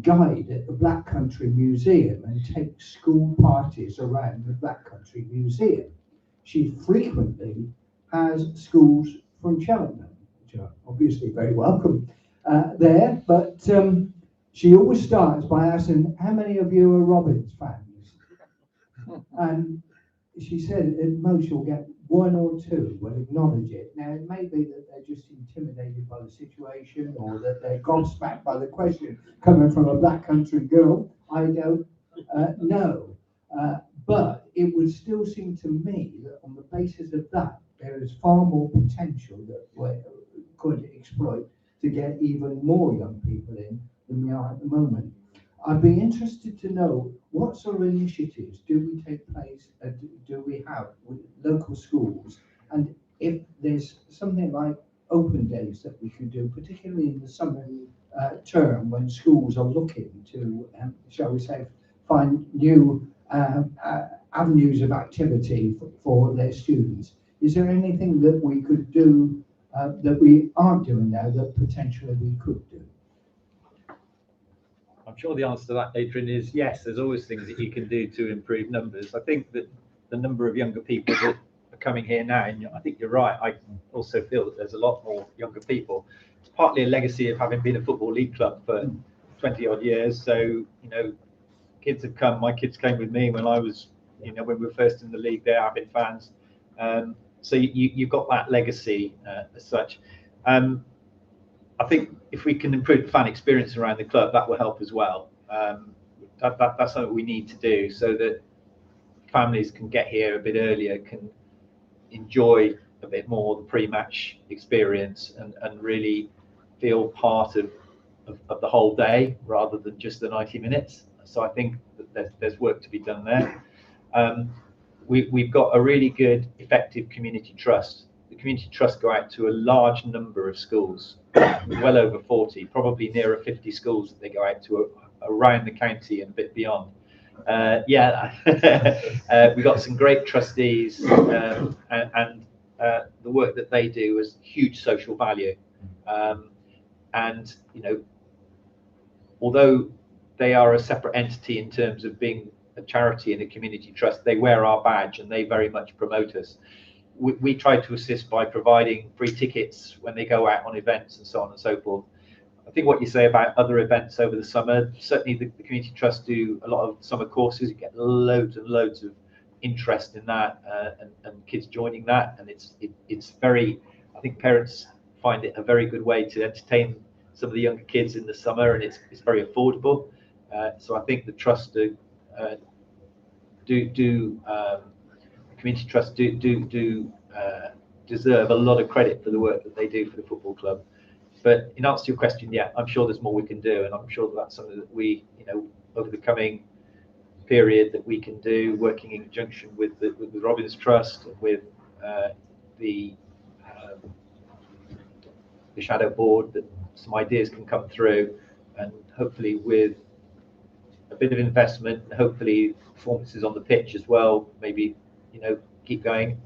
guide at the Black Country Museum and takes school parties around the Black Country Museum. She frequently has schools from Cheltenham, which are obviously very welcome there, but she always starts by asking, how many of you are Robins fans? And she said at most you'll get one or two will acknowledge it. Now, it may be that they're just intimidated by the situation, or that they're gobsmacked by the question coming from a black country girl. I don't know. But it would still seem to me that on the basis of that, there is far more potential that we could exploit to get even more young people in than we are at the moment. I'd be interested to know what sort of initiatives do we take place, do we have with local schools, and if there's something like open days that we could do, particularly in the summer term when schools are looking to, shall we say, find new avenues of activity for their students. Is there anything that we could do that we aren't doing now that potentially we could do? I'm sure the answer to that, Adrian, is yes. There's always things that you can do to improve numbers. I think that the number of younger people that are coming here now, and I think you're right, I also feel that there's a lot more younger people. It's partly a legacy of having been a Football League club for 20 odd years. So, you know, kids have come, my kids came with me when I was, you know, when we were first in the league, they're avid fans. So you've got that legacy as such. I think if we can improve the fan experience around the club, that will help as well. That's something we need to do so that families can get here a bit earlier, can enjoy a bit more the pre-match experience and really feel part of the whole day rather than just the 90 minutes. So I think that there's work to be done there. We've got a really good, effective community trust. The community trust go out to a large number of schools, well over 40, probably nearer 50 schools that they go out to around the county and a bit beyond. We've got some great trustees, and the work that they do has huge social value. And, you know, although they are a separate entity in terms of being a charity and a community trust, they wear our badge and they very much promote us. We try to assist by providing free tickets when they go out on events and so on and so forth. I think what you say about other events over the summer, certainly the community trust do a lot of summer courses. You get loads and loads of interest in that, and kids joining that, and it's very, I think parents find it a very good way to entertain some of the younger kids in the summer, and it's very affordable. So I think the trust community trust deserve a lot of credit for the work that they do for the football club. But in answer to your question, yeah, I'm sure there's more we can do, and I'm sure that's something that we, you know, over the coming period that we can do, working in conjunction with the Robins Trust, with the Shadow Board, that some ideas can come through, and hopefully with a bit of investment, and hopefully performances on the pitch as well, maybe, you know, keep going,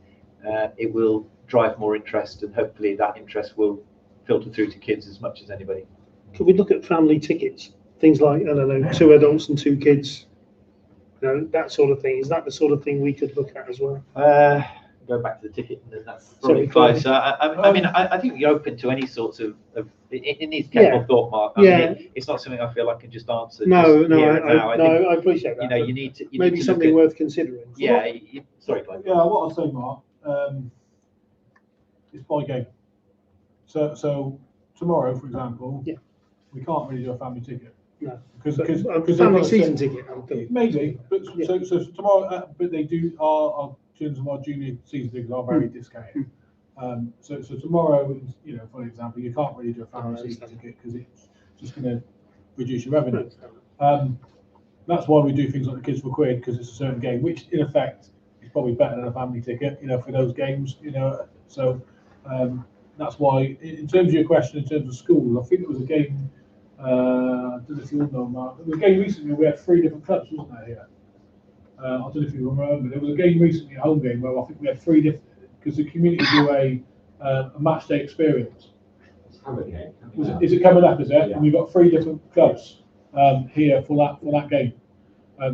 it will drive more interest, and hopefully that interest will filter through to kids as much as anybody. Could we look at family tickets? Things like, I don't know, 2 adults and 2 kids, you know, that sort of thing. Is that the sort of thing we could look at as well? Go back to the ticket, and then that's probably close. I mean, I think you're open to any sorts of it needs careful thought, Mark. I mean, it's not something I feel I can just answer. No, just I appreciate that. You know, you need to maybe something worth considering. Yeah. Sorry, Clive. Yeah, what I'll say, Mark, it's by game. So tomorrow, for example, we can't really do a family ticket. No, because family season ticket. Maybe, but so tomorrow, but they do our terms of our junior season tickets are very discounted. So tomorrow, you know, for example, you can't really do a family season ticket because it's just going to reduce your revenue. That's why we do things like the Kids for Quid, because it's a certain game, which in effect is probably better than a family ticket, you know, for those games, you know. So that's why, in terms of your question, in terms of schools, I think it was a game. I don't know if you all know, Mark. There was a game recently we had 3 different clubs, wasn't there? Here. I don't know if you remember. There was a game recently, a home game, where I think we had 3 different, because the community do a match day experience. Is it coming up? Is it? Yeah. And we've got 3 different clubs here for that game.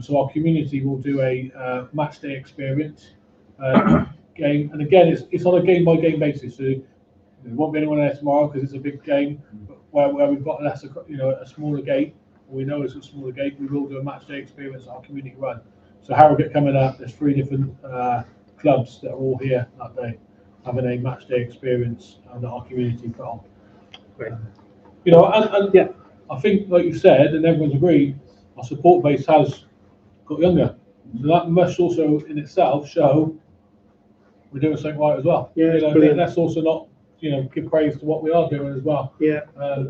So our community will do a match day experience game, and again, it's on a game by game basis. So there won't be anyone there tomorrow because it's a big game. But where we've got a smaller gate, We know it's a smaller gate. We will do a match day experience at our community run. So Harrogate coming up, there's 3 different clubs that are all here that day, having a match day experience and our community put on. Great. You know, and yeah, I think, like you said, and everyone's agreed, our support base has got younger. So that must also in itself show we're doing something right as well. Yeah, you know, brilliant. let's also not, you know, give praise to what we are doing as well. Yeah.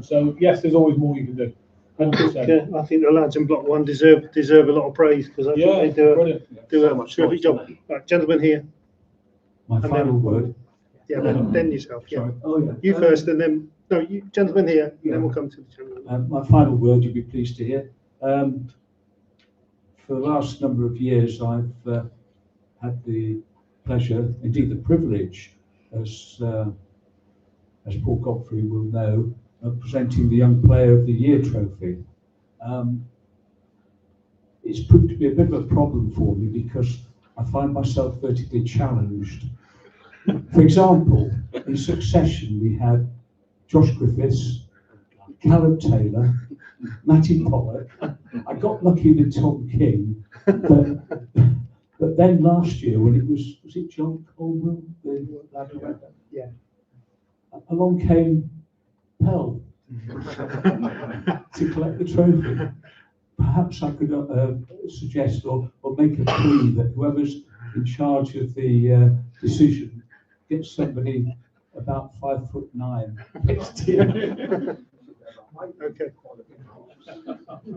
So yes, there's always more you can do. 100%. I think the lads in Block 1 deserve a lot of praise because I think they do a terrific job. Right, gentleman here. My And final then- word. Yeah, then yourself. Yeah. Sorry. Oh, yeah. You first, and then no, you gentleman here. Yeah. Then we'll come to the gentleman. My final word, you'll be pleased to hear. For the last number of years, I've had the pleasure, indeed the privilege, as Paul Godfrey will know, of presenting the Young Player of the Year trophy. It's proved to be a bit of a problem for me because I find myself vertically challenged. For example, in succession, we had Josh Griffiths, Callum Taylor, Matty Pollock. I got lucky with Tom King, but then last year when it was it John Colwell? Yeah. Along came Pell to collect the trophy. Perhaps I could suggest or make a plea that whoever's in charge of the decision gets somebody about 5'9" next year. Okay.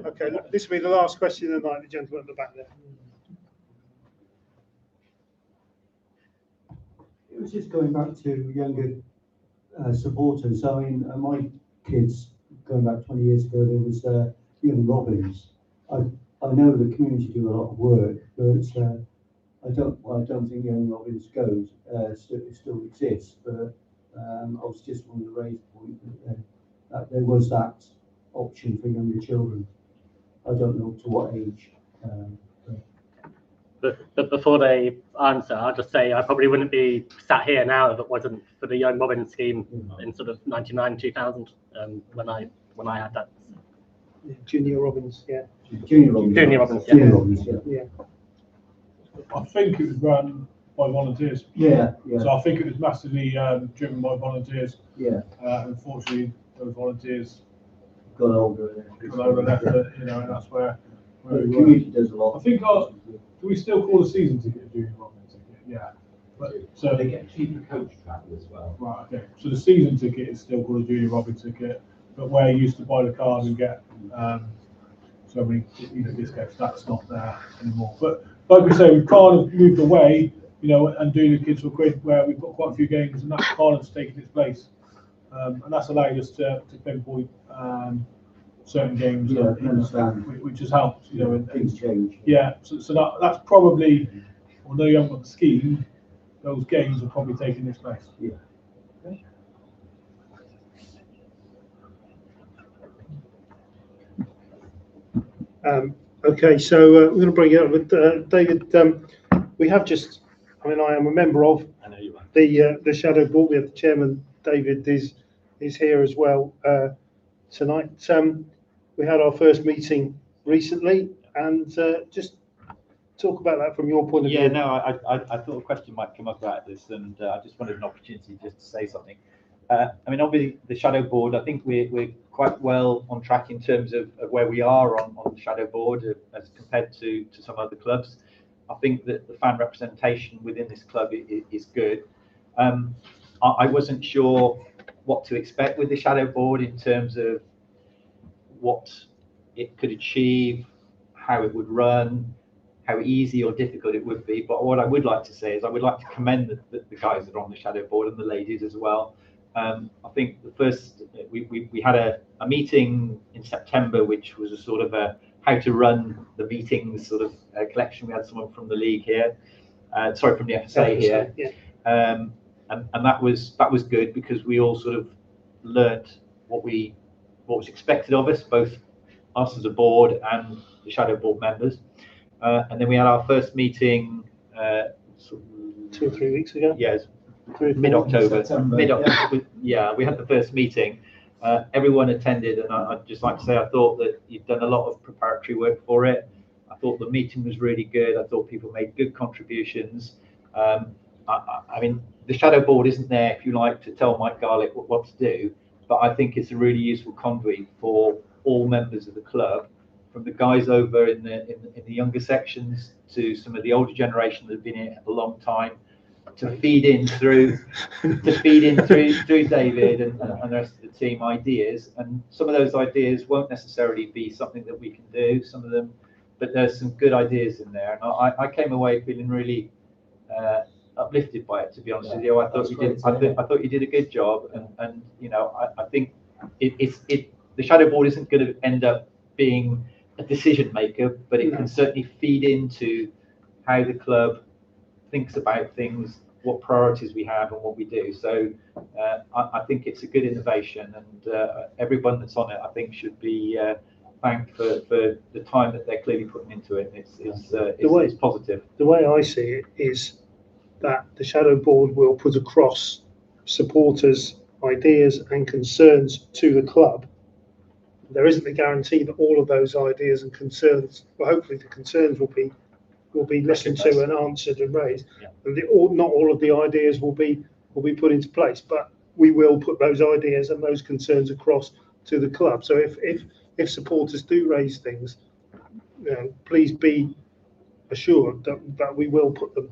Okay. Look, this will be the last question of the night. The gentleman at the back there. It was just going back to younger supporters. I mean, my kids, going back 20 years ago, there was Young Robins. I know the community do a lot of work, but I don't think Young Robins goes still exists. But I was just wanting to raise the point that there was that option for younger children. I don't know to what age. But before they answer, I'll just say I probably wouldn't be sat here now if it wasn't for the Young Robins scheme in sort of 99, 2000 when I had that. Yeah, Junior Robins, yeah. Junior Robins, Yeah. I think it was run by volunteers. Yeah. So I think it was massively driven by volunteers. Yeah. Unfortunately, those volunteers got older. Left it, you know, and that's where The we community were. does a lot. I think do we still call a season ticket a junior Robins ticket? Yeah. But so they get cheaper coach travel as well. Right. Okay. So the season ticket is still called a junior Robins ticket, but where you used to buy the card and get so many discounts, that's not there anymore. But like we say, we've kind of moved away, you know, and do the kids for quid where we've got quite a few games, and that's kind of taken its place, and that's allowed us to pinpoint certain games, which has helped, you know. And things change. Yeah. So that's probably, although you haven't got the scheme, those games are probably taking its place. Yeah. Okay, so we're going to bring it up with David. We have just, I mean, I am a member of the Shadow Board. We have the chairman, David, is here as well tonight. We had our first meeting recently, and just talk about that from your point of view. Yeah, no, I thought a question might come up about this, and I just wanted an opportunity just to say something. I mean, obviously, the Shadow Board, I think we're quite well on track in terms of where we are on the Shadow Board as compared to some other clubs. I think that the fan representation within this club is good. I wasn't sure what to expect with the Shadow Board in terms of what it could achieve, how it would run, how easy or difficult it would be. But what I would like to say is I would like to commend the guys that are on the Shadow Board and the ladies as well. I think the first, we had a meeting in September, which was a sort of a how to run the meetings sort of collection. We had someone from the league here, from the FSA here. Yeah. And that was good because we all sort of learnt what was expected of us, both us as a board and the Shadow Board members. And then we had our first meeting 2 or 3 weeks ago. Yes, mid-October. Yeah, we had the first meeting, Everyone attended, and I'd just like to say I thought that you've done a lot of preparatory work for it. I thought the meeting was really good. I thought people made good contributions. I mean, the shadow board isn't there, if you like, to tell Mike Garlick what to do, but I think it's a really useful conduit for all members of the club, from the guys over in the younger sections to some of the older generation that have been here a long time, to feed in through David and the rest of the team ideas. And some of those ideas won't necessarily be something that we can do, some of them, but there's some good ideas in there. And I came away feeling really uplifted by it, to be honest with you. I thought you did a good job, and you know, I think the shadow board isn't going to end up being a decision maker, but it can certainly feed into how the club thinks about things, what priorities we have and what we do. So I think it's a good innovation, and everyone that's on it, I think, should be thanked for the time that they're clearly putting into it. It's positive. The way I see it is that the shadow board will put across supporters' ideas and concerns to the club. There isn't a guarantee that all of those ideas and concerns, well, hopefully the concerns will be listened to and answered and raised, and not all of the ideas will be put into place, but we will put those ideas and those concerns across to the club. So if supporters do raise things, you know, please be assured that we will put them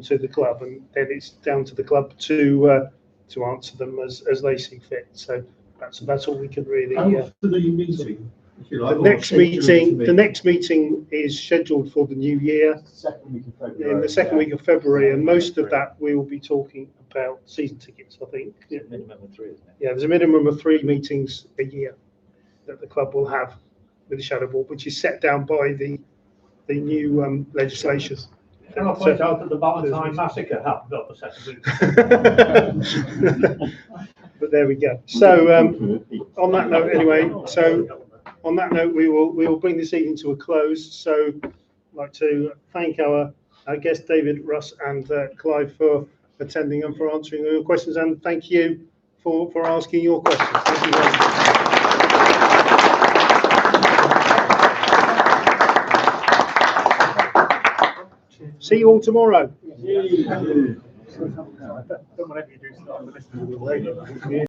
to the club, and then it's down to the club to answer them as they see fit. So that's all we can really. After the meeting, if you like, the next meeting is scheduled for the new year, Second week of February. in the second week of February, and most of that we will be talking about season tickets, I think. Minimum of 3, isn't it? Yeah, there's a minimum of 3 meetings a year that the club will have with the shadow board, which is set down by the new legislation. Can I point out that the Valentine Massacre happened on the second week? But there we go. So on that note, anyway, on that note, we will bring this evening to a close. So I'd like to thank our guests, David, Russ, and Clive, for attending and for answering your questions, and thank you for asking your questions. Thank you very much. See you all tomorrow.